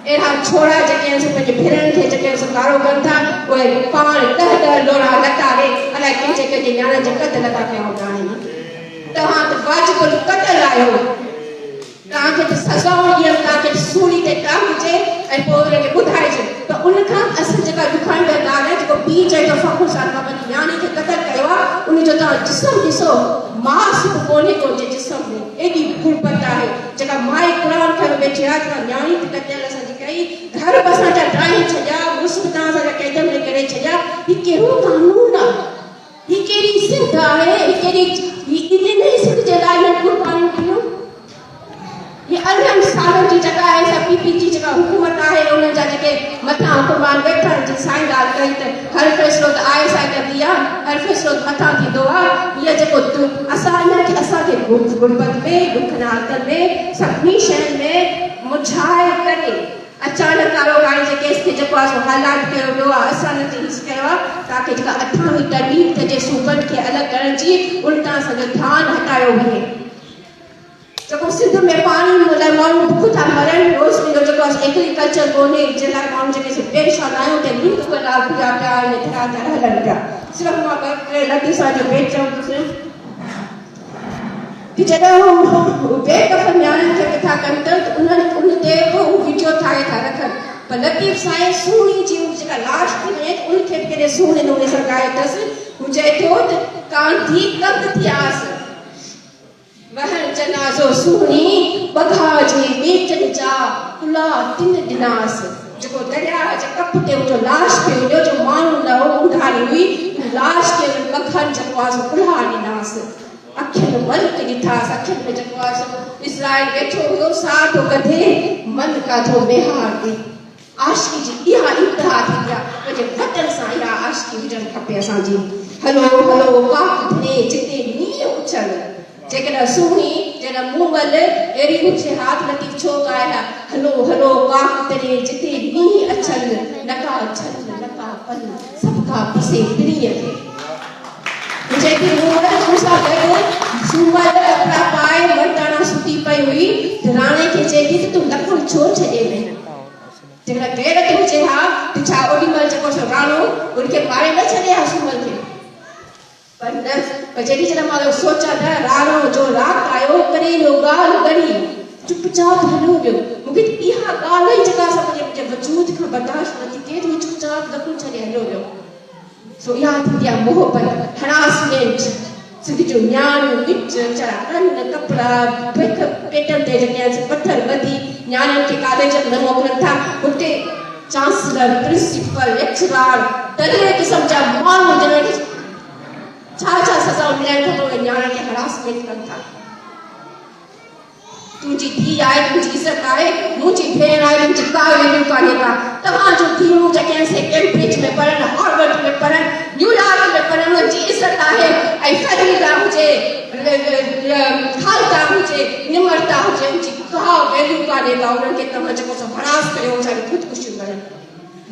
अहिड़ा छोड़ा जेके असां पंहिंजे भेनरुनि खे जेके असां कारो कनि था, उहे पाण 10 लोड़ा लटारे अलाए कंहिंजे न्याणे जे कद लॻा पिया हूंदा आहिनि। तव्हां त वाजिबुल क़त्ल आहियो, तव्हांखे त सज़ाऊं ॾियनि, तव्हांखे सूली ते टांगिजे ऐं पोइ उनखे ॿुधाइजे। त उनखां असां जेका ॾुखाईंदड़ ॻाल्हि आहे, जेको पीउ चए थो फ़ख़ुर सां मां पंहिंजी न्याणी खे क़त्ल कयो आहे, उनजो तव्हां जिस्म ॾिसो, मांस बि कोन्हे कोन्हे जिस्म में, एॾी गुरबत आहे। जेका माई क़ुर खणी वेठी आहे, जेका न्याणी ते कतल असांजी कई, घर बि असांजा ठाहे छॾिया, मुड़ुस बि तव्हां असांजा कैद में करे छॾिया। हीउ कहिड़ो कानून आहे? हीउ कहिड़ी सिंध आहे? इन सिंध जे लाइ इन्हनि कुर्बानियूं कयूं? ये 18 साल की जगह है सब पीपी की जगह हुकूमत है उन्हें जाके के मथा हुकमान बैठा जी साइन डाल कई त हर फैसलो त आए सा कर दिया, हर फैसलो मथा थी दोआ। ये जको असाना के असा के गुरबत में दुख नाल में सभी शहर में मुझाए करे अचानक कारोबारी जे केस के जको आसो हालात कयो वियो आहे, असां न चीज कयो आहे ताकि जेका 18वीं तरमीम ते जे सूबनि खे अलॻि करण जी उल्टा असांजो ध्यानु हटायो वञे। जेको सिंध में पाणी लाइ माण्हू बुख था मरनि, रोज़ जो जेको आहे एग्रीकल्चर कोन्हे, जे लाइ माण्हू जेके पेशा आहियूं ते लिंक पिया पिया आहिनि, हलनि पिया। सिर्फ़ु मां लती सां जो भेट चवंदुसि कि जॾहिं हू बेकफ़न न्याणियुनि खे कथा कनि था त उन ते बि हू वीडियो ठाहे था रखनि, पर लतीफ़ साईं सुहिणी जी जेका लाश थी वञे उनखे बि केॾे सुहिणे नमूने सां ॻाए अथसि। हू चए थो त कांधी कंद थी आसि वहर जनाज़ो सुहिणी बघा जे बेचनि जा कुला तिन ॾिनासि। जेको दरिया जे कप ते उनजो लाश पियो हुयो, जो माण्हू न हो, उंघारी हुई, लाश खे बघनि जेको आहे सो कुला ॾिनासि। अखियुनि मल्क ॾिठासि, अखियुनि में जेको आहे सो इज़राइल वेठो हुयो, साथ कढे मन काथो बिहार ते। आशिकी जी इहा इंतिहा थींदी आहे, पंहिंजे वतन सां इहा आशिकी हुजणु खपे असांजी। हलो हलो काक धने जिते नींहुं उछल, जेकॾहिं सुहिणी जॾहिं मूंगल अहिड़ी हुजे हाथ लतीफ़ छो ॻाया, हलो हलो काक धने जिते नींहुं अछल, नका छल नका पल सभ खां पिसे प्रिय खे। जेकी मूंसां गॾु सूमर कपिड़ा पाए मर्दाना सुती पई हुई, राणे खे चए थी त तूं लकुड़ छो छॾे वई? जेकॾहिं गैरत हुजे हा त छा ओॾीमहिल जेको सो राणो उनखे मारे न छॾे हा सूमर खे? पर जॾहिं मां सोचा त राणो जो रात आयो करे इहो ॻाल्हि करी चुपचाप हलियो वियो। मूंखे इहा ॻाल्हि ई जेका असां पंहिंजे वजूद खां बर्दाश्त नथी थिए त चुपचाप लकुड़ छॾे हलियो वियो। सो इहा थींदी आहे मोहबत, हरासमेंट। सिंध जो न्याणियूं मिर्च चढ़ा कपिड़ा पेटनि ते जेके पथर ॿधी न्याणियुनि खे कॉलेज न मोकिलनि था, हुते chancellor, principal, lecturer, तरीक़े किस्म जा माण्हू जिन्हनि छा सज़ा मिलनि था तो न्याणे खे हरासमेंट कनि था। तुंहिंजी धीउ आहे, तुंहिंजी इज़त आहे, मुंहिंजी भेण आहे, मुंहिंजी का वैल्यू कान्हे का। तव्हांजूं धीअरूं जेके से कैम्ब्रिज में पढ़नि, हार्वर्ड में पढ़नि, न्यूयॉर्क में पढ़नि, उन्हनि जी इज़त आहे। ऐं फरीदा हुजे, खालदा हुजे, निमरता हुजे, उनजी का वैल्यू कान्हे का। उन्हनि खे तव्हां जेको सो हरास कयो, वीचारी ख़ुदकुशियूं करनि।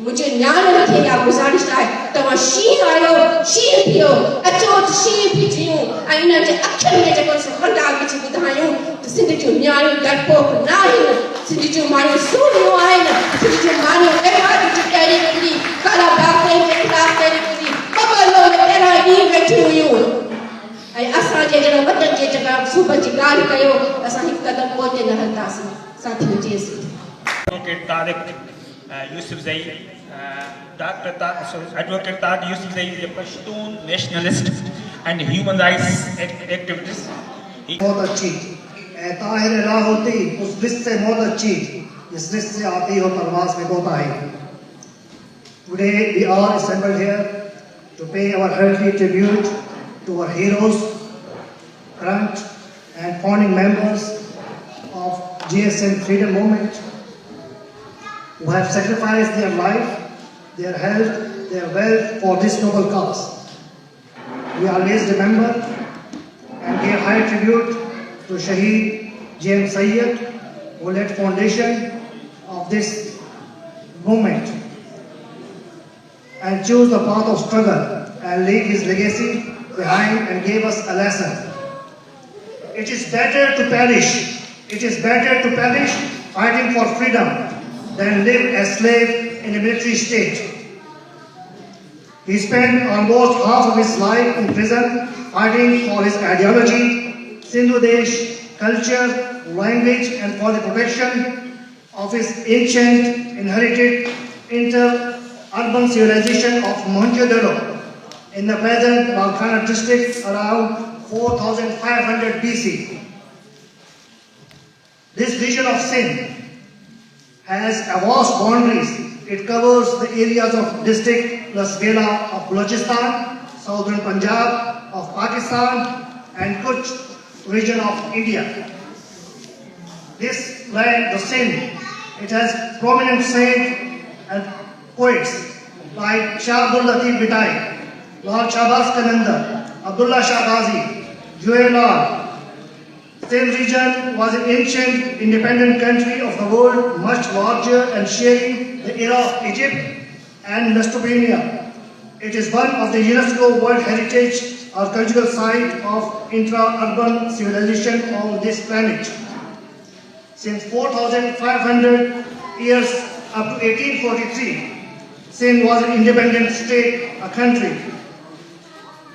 मुझे न्याणनि खे इहा गुज़ारिश आहे, तव्हां शींहुं आहियो, शींहुं थियो, अचो त शींहुं थी जियूं ऐं इन्हनि जे अखियुनि में जेको सो खंडा विझी ॿुधायूं त सिंध जूं न्याणियूं डरपोक न आहिनि, सिंध जूं माण्हूं सूरियूं आहिनि, सिंध जूं माण्हूं एवाज़ जी तयारी कंदी, काला बाग़ जे ख़िलाफ़ तयारी कंदी, बबलो में पहिरां ॾींहुं वेठी हुयूं। ऐं असांजे जहिड़ो वॾनि जे जॻह सूबे जी ॻाल्हि कयो, असां हिकु क़दम पोइ न हलंदासीं। साथियों जी Yusuf Zai, Advocate Tariq Yusuf Zai is a Pashtun nationalist and human rights activist. बहुत अच्छी ताहिर लाहौती उस रिश्ते से बहुत अच्छी जिस रिश्ते से आती हो परवास में होता है। Today we are assembled here to pay our hearty tribute to our heroes, current and founding members of GSM Freedom Movement, who have sacrificed their life, their health, their wealth for this noble cause. We always remember and pay high tribute to Shaheed J.M. Sayyed, who led foundation of this movement and chose the path of struggle and leave his legacy behind and gave us a lesson. It is better to perish. It is better to perish fighting for freedom than live as slave in a military state. He spent almost half of his life in prison fighting for his ideology, Sindhu Desh, culture, language, and for the protection of his ancient inherited inter-urban civilization of Mohenjo-daro in the present Malkana district around 4500 BC. This region of Sindh has a vast boundaries. It covers the areas of district Lasgela of Balochistan, southern Punjab of Pakistan, and Kutch region of India. This land, the Sindh, it has prominent saints and poets like Shah Abdul Latif Bhitai, Lord Shahbaz Kananda, Abdullah Shah Ghazi, Juelal. Sindh region was an ancient independent country of the world, much larger and sharing the era of Egypt and Mesopotamia. It is one of the UNESCO World Heritage or cultural site of intra-urban civilization on this planet. Since 4,500 years up to 1843, Sindh was an independent state, a country.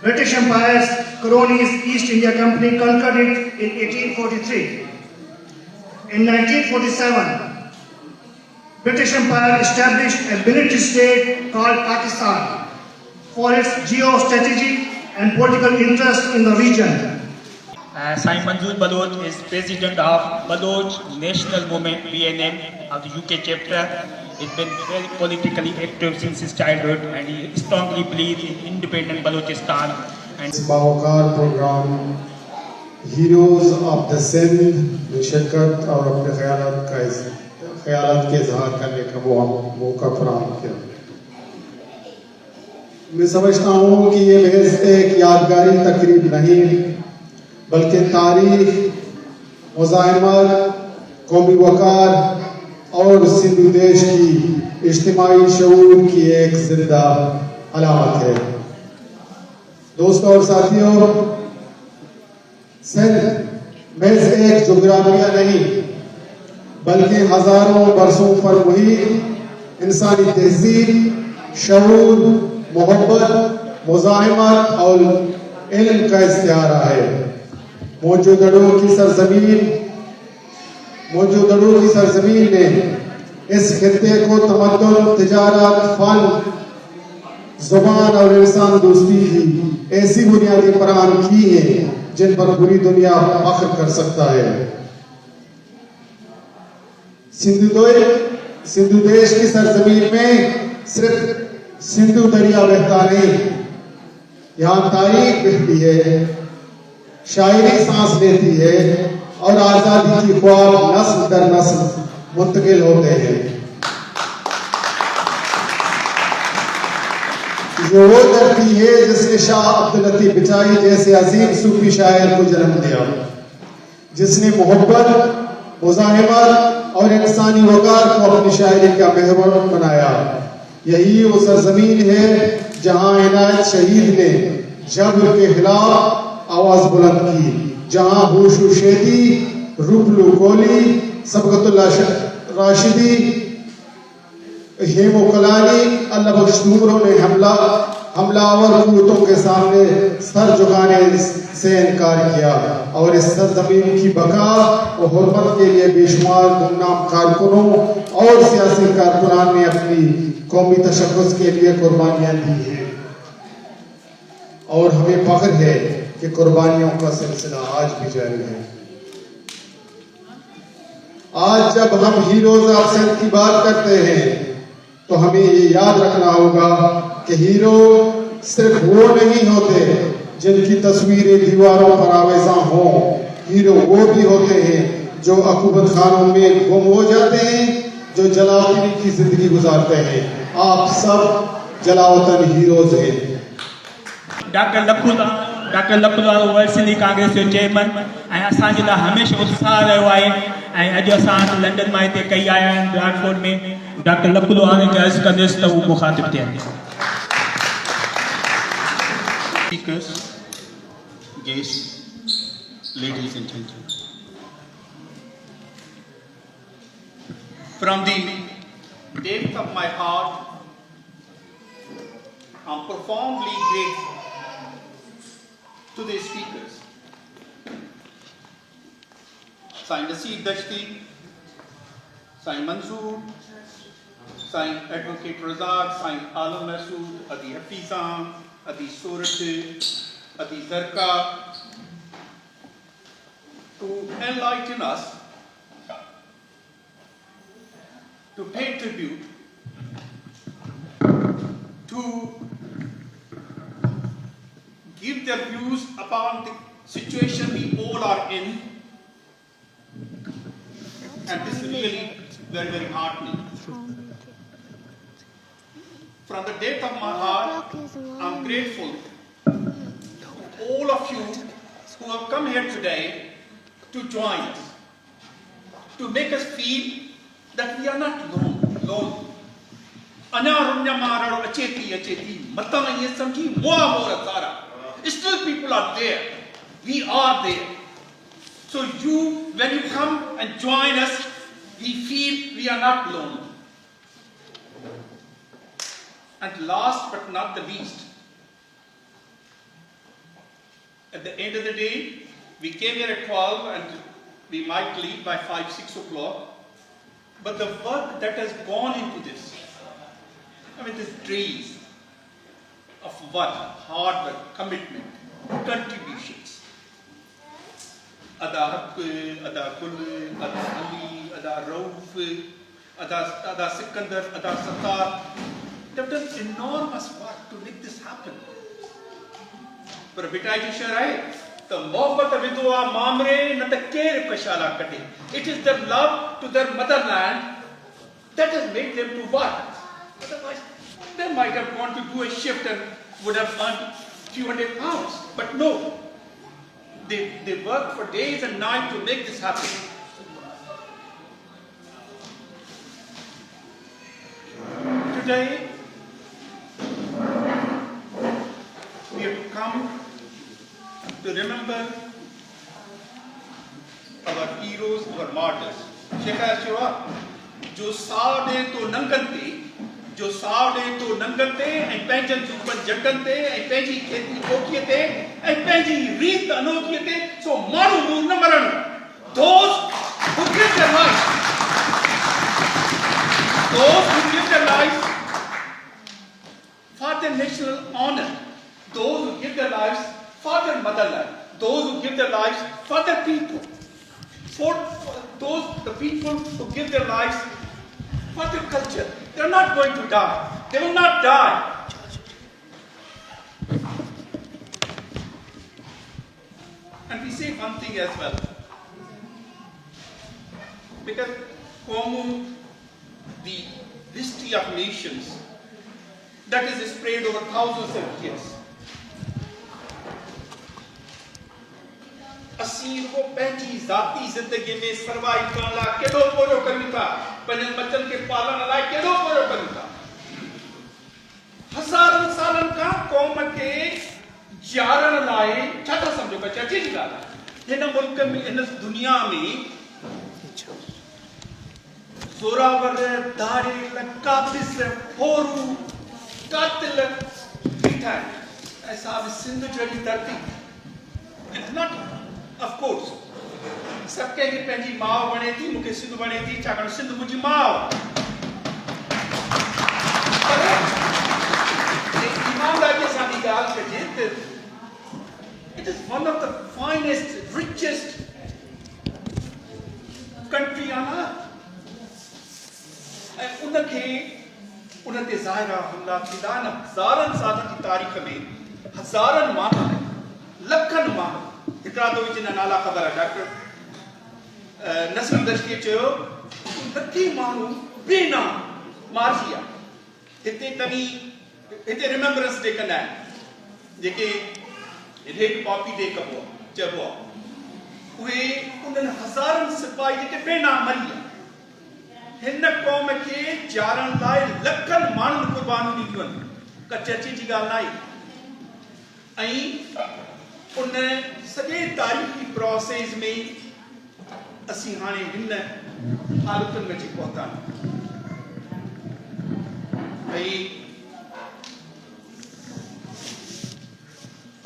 British Empire's colonies, East India Company conquered it in 1843. In 1947, British Empire established a military state called Pakistan for its geostrategic and political interest in the region. Saim Manzoor Baloch is president of Baloch National Movement (BNM) of the UK chapter. He's been very politically active since his childhood, and he strongly believes in independent Balochistan. And बावकार programme heroes of the Sindh में शिरकत और अपने ख्यालात के इजहार करने का मौका फराहम किया। मैं समझता हूँ कि ये महज एक यादगारी तकरीब नहीं बल्कि तारीख, मुज़ाहिमत, कौमी वकार और सिंधु देश की इज्तिमाई शऊर की एक जिंदा अलामत है। दोस्तों और साथियों, सिंध महज एक जोग्राफिया नहीं बल्कि हजारों बरसों पर मुहित इंसानी तहजीब, शऊर, मोहब्बत, मुज़ाहिमत और इल्म का इस्तिआरा है। मोहनजोदड़ो की सरजमीन ने इस खित्ते को तमद्दुन, तिजारत, फन, जुबान और इंसान दोस्ती की ऐसी बुनियादी फराहम की है जिन पर पूरी दुनिया फख्र कर सकता है। सिंधुदोय सिंधु देश की सरजमीन में सिर्फ सिंधु दरिया बहता नहीं, यहाँ तारीख बहती है, शायरी सांस लेती है और आजादी की ख्वाब नस्ल दर नस्ल मुंतकिल होते हैं। ये वो धरती है जिसने शाह अब्दुल लतीफ बिचाई जैसे अजीम सूफी शायर को जन्म दिया, जिसने मोहब्बत, मुज़ाहिमत और इंसानी वकार को अपनी शायरी का महवर बनाया। यही वो सरजमीन है जहां इनायत शहीद ने जबर के खिलाफ आवाज बुलंद की, जहां होशु शेदी, रुबलू कोली, सबकतुल्ला राशिदी, हेमो कलानी, अल्लाह बख्श नूरों ने हमलावर कुव्वतों के सामने सर झुकाने से इनकार किया और इस सरजमीन की बका और हुर्मत के लिए बेशुमार गुमनाम कारकुनों और सियासी कारकुनान ने अपनी कौमी तशक्कुस के लिए कुर्बानियां दी हैं और हमें फख्र है कि कुर्बानियों का सिलसिला आज भी जारी है। आज जब हम हीरोज ऑफ सिंध की बात करते हैं तो हमें ये याद रखना होगा कि हीरो सिर्फ वो नहीं होते जिनकी तस्वीरें दीवारों पर आवेजा हों, हीरो वो भी होते हैं जो अकूबत खानों में गुम हो जाते हैं, जो जलावतनी की जिंदगी गुजारते हैं। आप सब जलावतन हीरोज हैं। डॉक्टर लखूलाल वर्ल्ड सिंधी कांग्रेस जो चेयरमैन ऐं असांजे लाइ हमेशह उत्साह रहियो आहे ऐं अॼु असां लंडन मां हिते कई आया आहिनि ब्राडफोर्ड में। डॉक्टर लखूलाल खे अर्ज़ु कंदुसि त उहो मुखातिब थियनि। Speakers, guests, ladies and gentlemen, from the depth of my heart, I'm profoundly grateful to the speakers, Sain Naseer Dashti, Sain Mansoor, Sain Advocate Razak, Sain Alam Masood, Adi Hafizan, Adi Surat, Adi Zarka, to enlighten us, to pay tribute to give their views upon the situation we all are in, and this is really very, very heartening. From the depth of my heart, I'm grateful to all of you who have come here today to join us, to make us feel that we are not alone. Still people are there. We are there. So when you come and join us, we feel we are not alone. And last but not the least, at the end of the day, we came here at 12 and we might leave by 5, 6 o'clock. But the work that has gone into this, I mean, these days of work, hard work, commitment, contributions. Ada Haq, Ada Kul, Ada Ali, Ada Rauf, Ada Sikandar, Ada Sattar. They've done enormous work to make this happen. पर बेटा जी शराय तो मोहब्बत विदुआ मामरे न त केर कशाला कटे. It is their love to their motherland that has made them to work. Otherwise, they might have gone to do a shift and would have earned a few £100. But no, they work for days and nights to make this happen. Today, we have come to remember our heroes, our martyrs. Sheikh Ashura, जो सावडे तो नंगनते, जो सावडे तो नंगनते, ऐं पंहिंजनि सूबनि जगनि ते, ऐं पंहिंजी खेती पोखीअ ते, ऐं पंहिंजी रीत अनोखीअ ते, सो माण्हू मूं न मरणु. Those who give their lives, for their national honor, those who give their lives for their motherland, those who give their lives for their people, for those the people who give their lives for their culture. They're not going to die. They will not die. And we say one thing as well. Because the history of nations that is spread over thousands of years. असीं को पंहिंजी ज़ाती ज़िंदगी में survive करण लाइ केॾो पोरो कयूं था, पंहिंजनि बचनि खे पालण लाइ केॾो पोरो कयूं था। हज़ारनि सालनि खां क़ौम खे ॼाणण लाइ छा था सम्झो पिया, चर्चे जी ॻाल्हि आहे। हिन मुल्क में, हिन दुनिया में ज़ोरावर, दाड़ेल, काबिज़, फोरू, कातिल बीठा आहिनि। ऐं साहिब सिंध जहिड़ी धरती, इट्स नॉट, ऑफ कोर्स सभु कंहिंखे पंहिंजी माउ वणे थी, मूंखे सिंध वणे थी, छाकाणि सिंध मुंहिंजी माउ। पर ईमानदारीअ सां बि ॻाल्हि कजे त it is one of the finest, richest country on earth. ऐं उनखे उन ते ज़ाहिरा हमला थींदा आहिनि। हज़ारनि सालनि जी तारीख़ में हज़ारनि माण्हू, लखनि माण्हू, हिकिड़ा तो जिन नाला ख़बर आहे, डॉक्टर नसीर दश्तीअ चयो लखी माण्हू बेनाम मारिजी विया। हिते तव्हीं हिते रिमेम्बरेंस डे कंदा आहिनि, जेके रेड पॉपी डे चइबो आहे, उहे उन्हनि हज़ारनि सिपाही जेके बेनाम मरी विया। हिन क़ौम खे ॼाणण लाइ लखनि माण्हुनि क़ुर्बानियूं ॾिनियूं आहिनि, का चर्चे जी ॻाल्हि न आहे। ऐं उन सॼे तारीख़ी प्रोसेस में असीं हाणे हिन हालतुनि में अची पहुता आहियूं। ऐं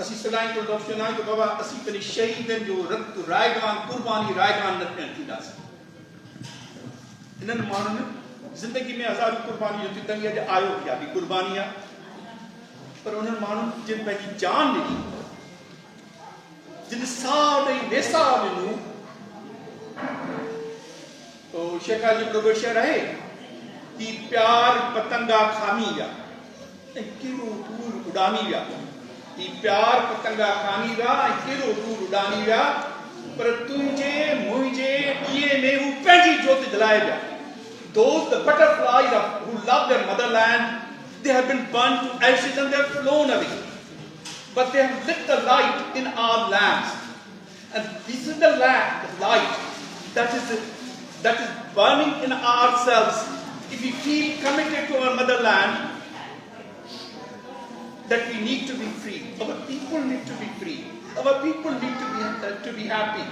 असीं सदाईं को लफ़्ज़ चवंदा आहियूं त बाबा असीं पंहिंजे शहीदनि जो रक्त रायगान, क़ुर्बानी रायगान न थियणु ॾींदासीं। हिननि माण्हुनि ज़िंदगी में हज़ारूं क़ुर्बानी जो तंगी अॼु आयो बि आहे, क़ुर्बानी आहे, पर उन्हनि माण्हुनि जिन पंहिंजी जान ॾिनी, जिन साह ॾेई वेसाह ॾिनूं, तो शेखा जी हिकिड़ो शेर आहे कि प्यार पतंगा खामी विया ऐं केॾो दूर उॾामी विया। कि प्यार पतंगा खामी विया ऐं केॾो दूर उॾामी विया, पर तुंहिंजे मुंहिंजे ॾींहं में हू पंहिंजी जोत जलाए विया। Those the butterflies who love their motherland, they have been burnt to ashes and they have flown away. But they have lit the light in our lamps. And this is the light that is burning in ourselves. If we feel committed to our motherland, that we need to be free. Our people need to be free. Our people need to be happy.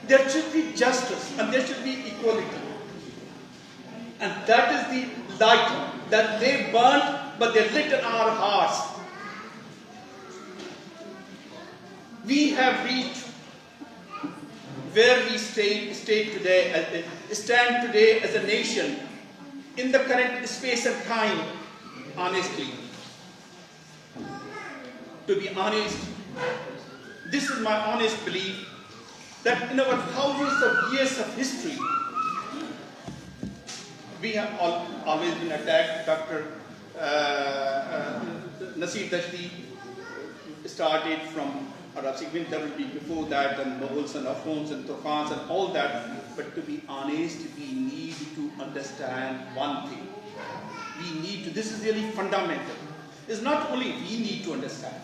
There should be justice and there should be equality. And that is the light that they burnt, but they lit in our hearts. We have reached where we stand today as a nation in the current space and time, honestly. To be honest, this is my honest belief that in our thousands of years of history, we have always been attacked. Dr. Nasir Dashti started from Arab Spring, there will be before that, and Mughals and Afghans and Turkans and all that. But to be honest, we need to understand one thing. We need to, this is really fundamental. It's not only we need to understand.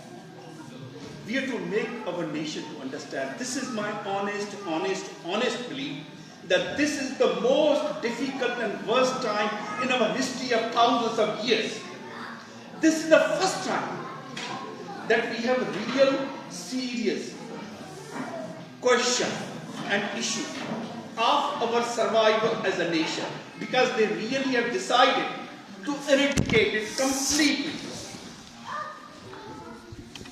We have to make our nation to understand. This is my honest belief that this is the most difficult and worst time in our history of thousands of years. This is the first time that we have a real serious question and issue of our survival as a nation, because they really have decided to eradicate it completely.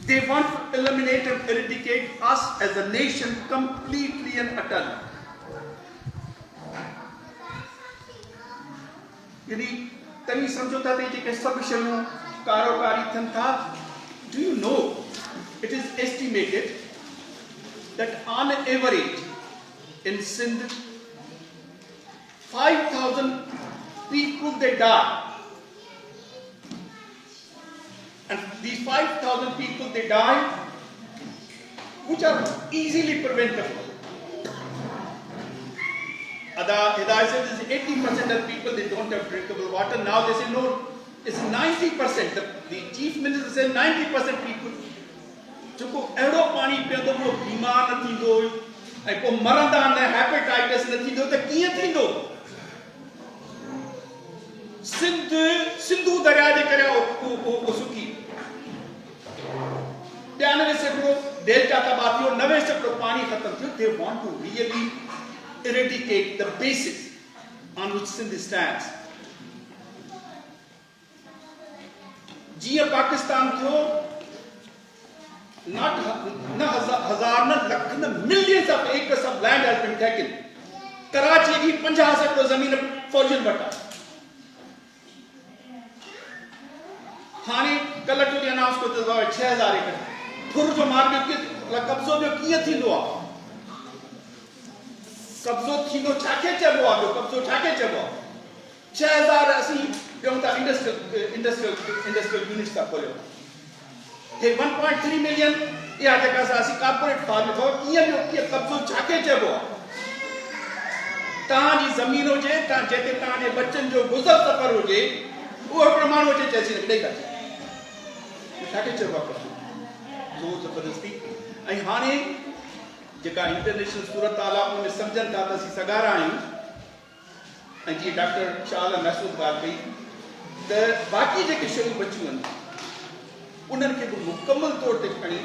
They want to eliminate and eradicate us as a nation completely and utterly. यदि तभी समझौता थे कि सब शयूं कारोबारी थन था, do you know it is estimated that on average in Sindh 5,000 people, they die. And these 5,000 people, they die, which are easily preventable. Hidayat said there's 80% of people, they don't have drinkable water. Now they say no, it's 90%. The chief minister said 90% people. जो को एड़ो पानी पियंदो वो बीमार न थींदो ऐं को मरंदा न हेपेटाइटिस न थींदो त कीअं थींदो सिंधु दरिया जे करे वो सुकी 92 सैकड़ो डेल्टा तबाह थियो 90 सैकड़ो पानी खत्म थियो they want to really eradicate the basis on which Sindh stands. जीअं पाकिस्तान थियो not हजार न लख न millions of acres of land has been taken. Karachi की 50 सैकड़ो जमीन फौजन वटा हाणे कल जो अनाउंस को 6000 एकड़ थुर जो मार्केट के कब्जो जो कीअं थींदो आहे कब्जो थींदो छाखे चइबो आहे जो कब्जो छाखे चइबो आहे 6000 असीं ॾियूं था इंडस्ट्रियल यूनिट्स था खोलियो हे 1.3 मिलियन इहा जेका असीं कॉर्पोरेट फार्म में कीअं जो कीअं कब्जो छाखे चइबो आहे तव्हांजी ज़मीन हुजे तव्हां जेके तव्हांजे बच्चनि जो गुज़र सफ़र हुजे उहो हिकिड़ो माण्हू अचे चएसि ॾेई करे छाखे चइबो आहे ज़ोर ज़बरदस्ती ऐं हाणे जेका इंटरनेशनल सूरत हाल आहे उन में सम्झनि था त असीं सगारा आहियूं ऐं जीअं डॉक्टर शाह आलम महसूद ॻाल्हि कई त बाक़ी जेके शयूं बचियूं आहिनि उन्हनि खे बि मुकमल तौर ते खणी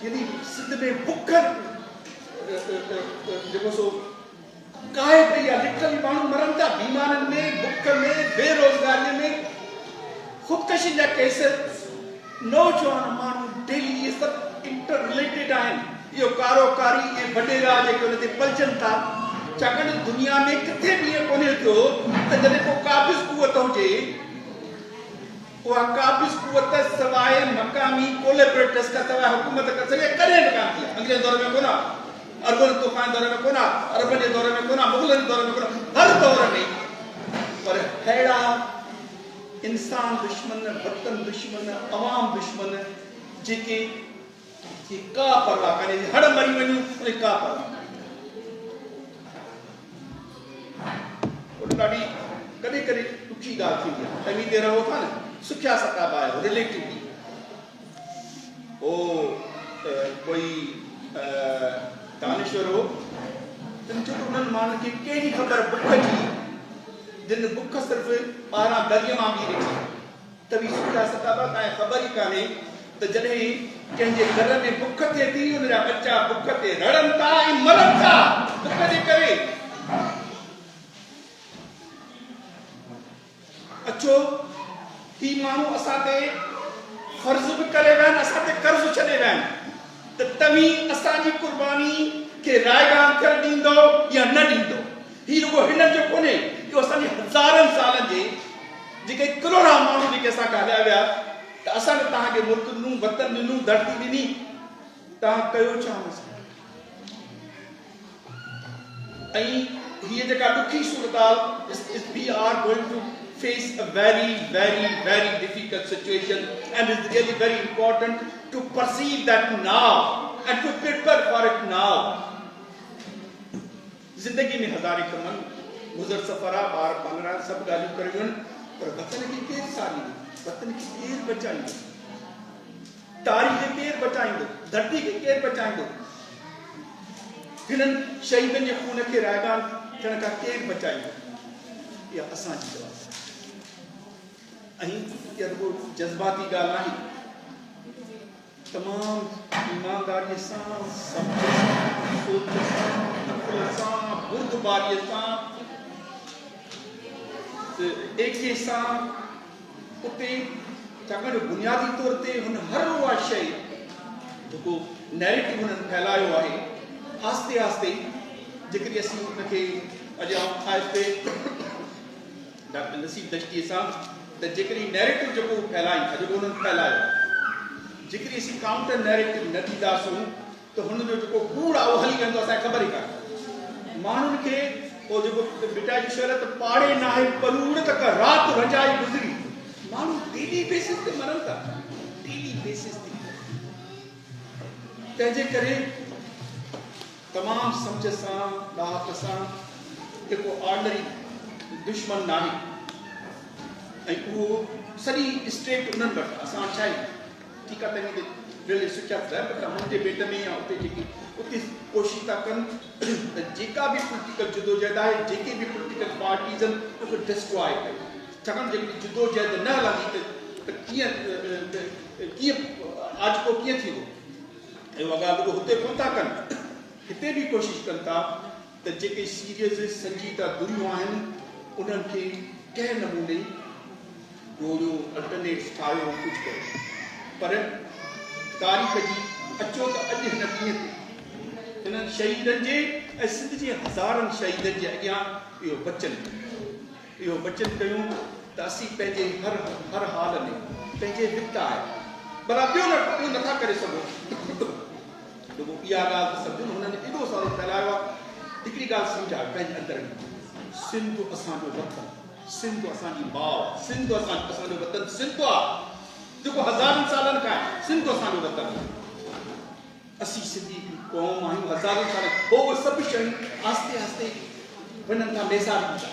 यानी सिंध में बुख जेको सो काहे पई आहे लिटरली माण्हू मरनि था बीमारियुनि में बुख में बेरोज़गारीअ में ख़ुदकशी जा केस नौजवान माण्हू डेली इहे सभु इंटर रिलेटेड आहिनि इहो कारोकारी ऐं वॾेरा जेके उन ते पलजनि था छाकाणि दुनिया में किथे बि इहो कोन्हे थियो त जॾहिं को क़ाबिज़ कुवत हुजे उहा क़ाबिज़ कुवत सवाइ मक़ामी कोलैबोरेटर्स खां सवाइ हुकूमत खां सवाइ कॾहिं बि कान थी आहे अंग्रेज़ दौर में कोन आहे अरबन तूफ़ान दौर में कोन आहे अरबन जे दौर में कोन आहे मुग़लनि जे दौर में कोन आहे हर दौर में पर अहिड़ा इंसान दुश्मन वतन दुश्मन अवाम दुश्मन जेके का परवाह कान्हे हड़ मरी वञूं उहे का परवाह ॾाढी कॾहिं कॾहिं ॾुखी ॻाल्हि थींदी आहे तव्हीं ते रहो था न सुखिया सकाब आहियो रिलेटिवली कोई दानिश्वर हो चयो उन्हनि माण्हुनि खे कहिड़ी ख़बर बुख जी जिन बुख सिर्फ़ 12 दरिया मां बि ॾिठी त बि सुखिया सकाब तव्हांखे ख़बर ई कान्हे त जॾहिं कंहिंजे घर में बुख थिए थी उनजा बच्चा बुख ते रड़नि था ऐं मरनि था बुख जे करे अचो ही माण्हू असां ते फर्ज़ बि करे विया आहिनि असां ते कर्ज़ छॾे विया आहिनि त तव्हीं असांजी कुर्बानी खे रायगान थियणु ॾींदो या न ॾींदो ही रुॻो हिननि जो कोन्हे इहो असांजे हज़ारनि सालनि जे जेके करोड़ा माण्हू जेके असां ॻाल्हाया विया त असां तव्हांखे मुल्क ॾिनूं वतन ॾिनूं धरती ॾिनी तव्हां कयो छा ऐं हीअ जेका ॾुखी सूरत we are going to face a very difficult situation and it's really very important to perceive that now and to prepare for it now. जिंदगी में हज़ारे कमन गुज़र सफ़रा बार पालना सब गालियूं करियूं पर वतन खे केरु सारींदो वतन खे केरु बचाईंदो तारीख़ खे केरु बचाईंदो धरती खे केरु बचाईंदो हिननि शहीदनि जे खून खे रायगान थियण खां केरु बचाईंदो इहा असांजी जवाबदारी जज्बाती ॻाल्हि आहे तमामु ईमानदारीअ सां बुर्दबारीअ सां एके सां उते छाकाणि बुनियादी तौर ते हुन हर उहा शइ जेको नैरेटिव हुननि फैलायो आहे आस्ते आस्ते जेकॾहिं असीं हुनखे अॼु आहिस्ते डॉक्टर नसीब दश्तीअ सां त जेकॾहिं नैरेटिव जेको फैलायूं था जेको हुननि फैलायो जेकॾहिं असीं काउंटर नैरेटिव न ॾींदासूं त हुनजो जेको कूड़ आहे उहो हली वेंदो असांखे ख़बर ई कान्हे माण्हुनि खे वो जेको बेटा जी शहरत पाड़े ना है पलूड़ तक रात रजाई गुज़री माण्हू डेली बेसिस ते मरन था डेली बेसिस ते तंहिंजे करे तमामु सम्झ सां ॾाहक सां जेको ऑर्डनरी दुश्मन नाहे ऐं उहो सॼी स्टेट उन्हनि वटि असां छा आहे ठीकु आहे तंहिं रिले सुठा त मुंहिंजे पेट में या उते जेकी उते कोशिशि था कनि त जेका बि पोलिटिकल जुदोजहद आहे जेके बि पोलिटिकल पार्टीज़ आहिनि उनखे डिस्ट्रॉय कनि छाकाणि जेकॾहिं जुदोजहद न हलंदी त कीअं आजको कीअं थींदो ऐं उहा ॻाल्हि हुते कोन था कनि हिते बि कोशिशि कनि था त जेके सीरियस संजीदा दुनियूं आहिनि उन्हनि खे कंहिं नमूने अल्टरनेट्स ठाहियो कुझु कयो पर तारीख़ जी अचो त अॼु हिन कीअं ते हिननि शहीदनि जे ऐं सिंध जे हज़ारनि शहीदनि जे अॻियां इहो वचन कयूं त असीं पंहिंजे हर हाल में पंहिंजे वित आहे भला ॿियो नथा करे सघूं रुॻो इहा ॻाल्हि त सम्झो हुननि एॾो सारो फैलायो आहे हिकिड़ी ॻाल्हि सम्झायो पंहिंजे अंदरि में सिंध असांजो वतन सिंध असांजी माउ सिंध असांजो वतन सिंध आहे जेको हज़ारनि सालनि खां सिंध असांजो वतन असीं सिंधी क़ौम आहियूं हज़ारनि साल पोइ उहे सभु शयूं आहिस्ते आहिस्ते वञनि था मेसारींदा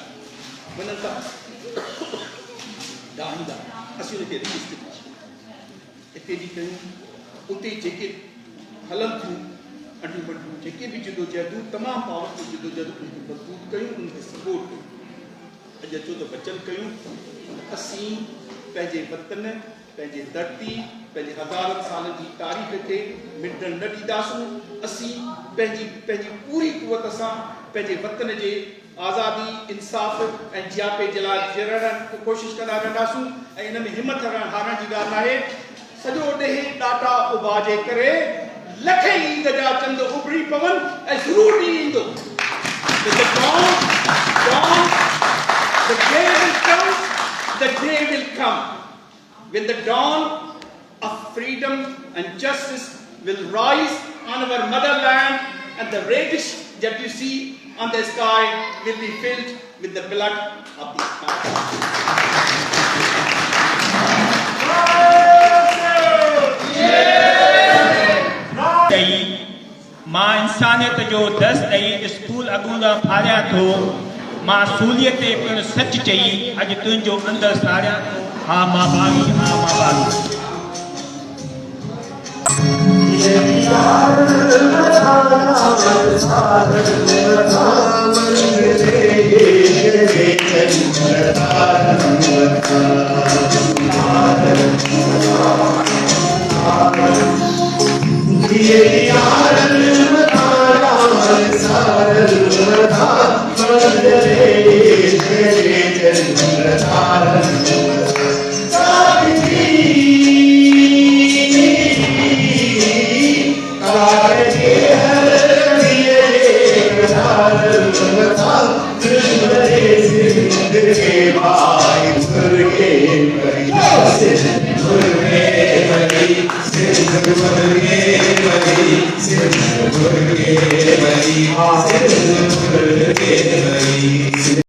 वञनि था ॾाहींदा असीं हुनखे हिते बि कयूं उते जेके हलनि थियूं अॾियूं वॾियूं जेके बि जुदोजहदूं तमामु पावरफुल जुदोजहदूं उनखे मज़बूत कयूं उनखे सपोर्ट कयूं अॼु अचो त वचन कयूं असीं पंहिंजे वतन पंहिंजे धरती पंहिंजे हज़ारनि सालनि जी तारीख़ खे मिटण न ॾींदासूं असीं पंहिंजी पूरी कुवत सां पंहिंजे वतन जे आज़ादी इंसाफ़ ऐं जियापे जे लाइ जरण कोशिशि कंदा रहंदासूं ऐं इन में हिमत हारण जी ॻाल्हि आहे सॼो ॾेही ॾाटा उभाजे करे लखे ईंद जा चंद उभरी पवन ऐं ज़रूरु ॾींहुं ईंदो The day will come when the dawn of freedom and justice will rise on our motherland and the reddish that you see on the sky will be filled with the blood of the sky. मां इंसानियत जो दस ॾेई school अॻूला फाड़िया थो मां सूलीअ ते पिणु सच चई अॼु तुंहिंजो अंदरि साड़िया थो हा मां बागी हा मां बागी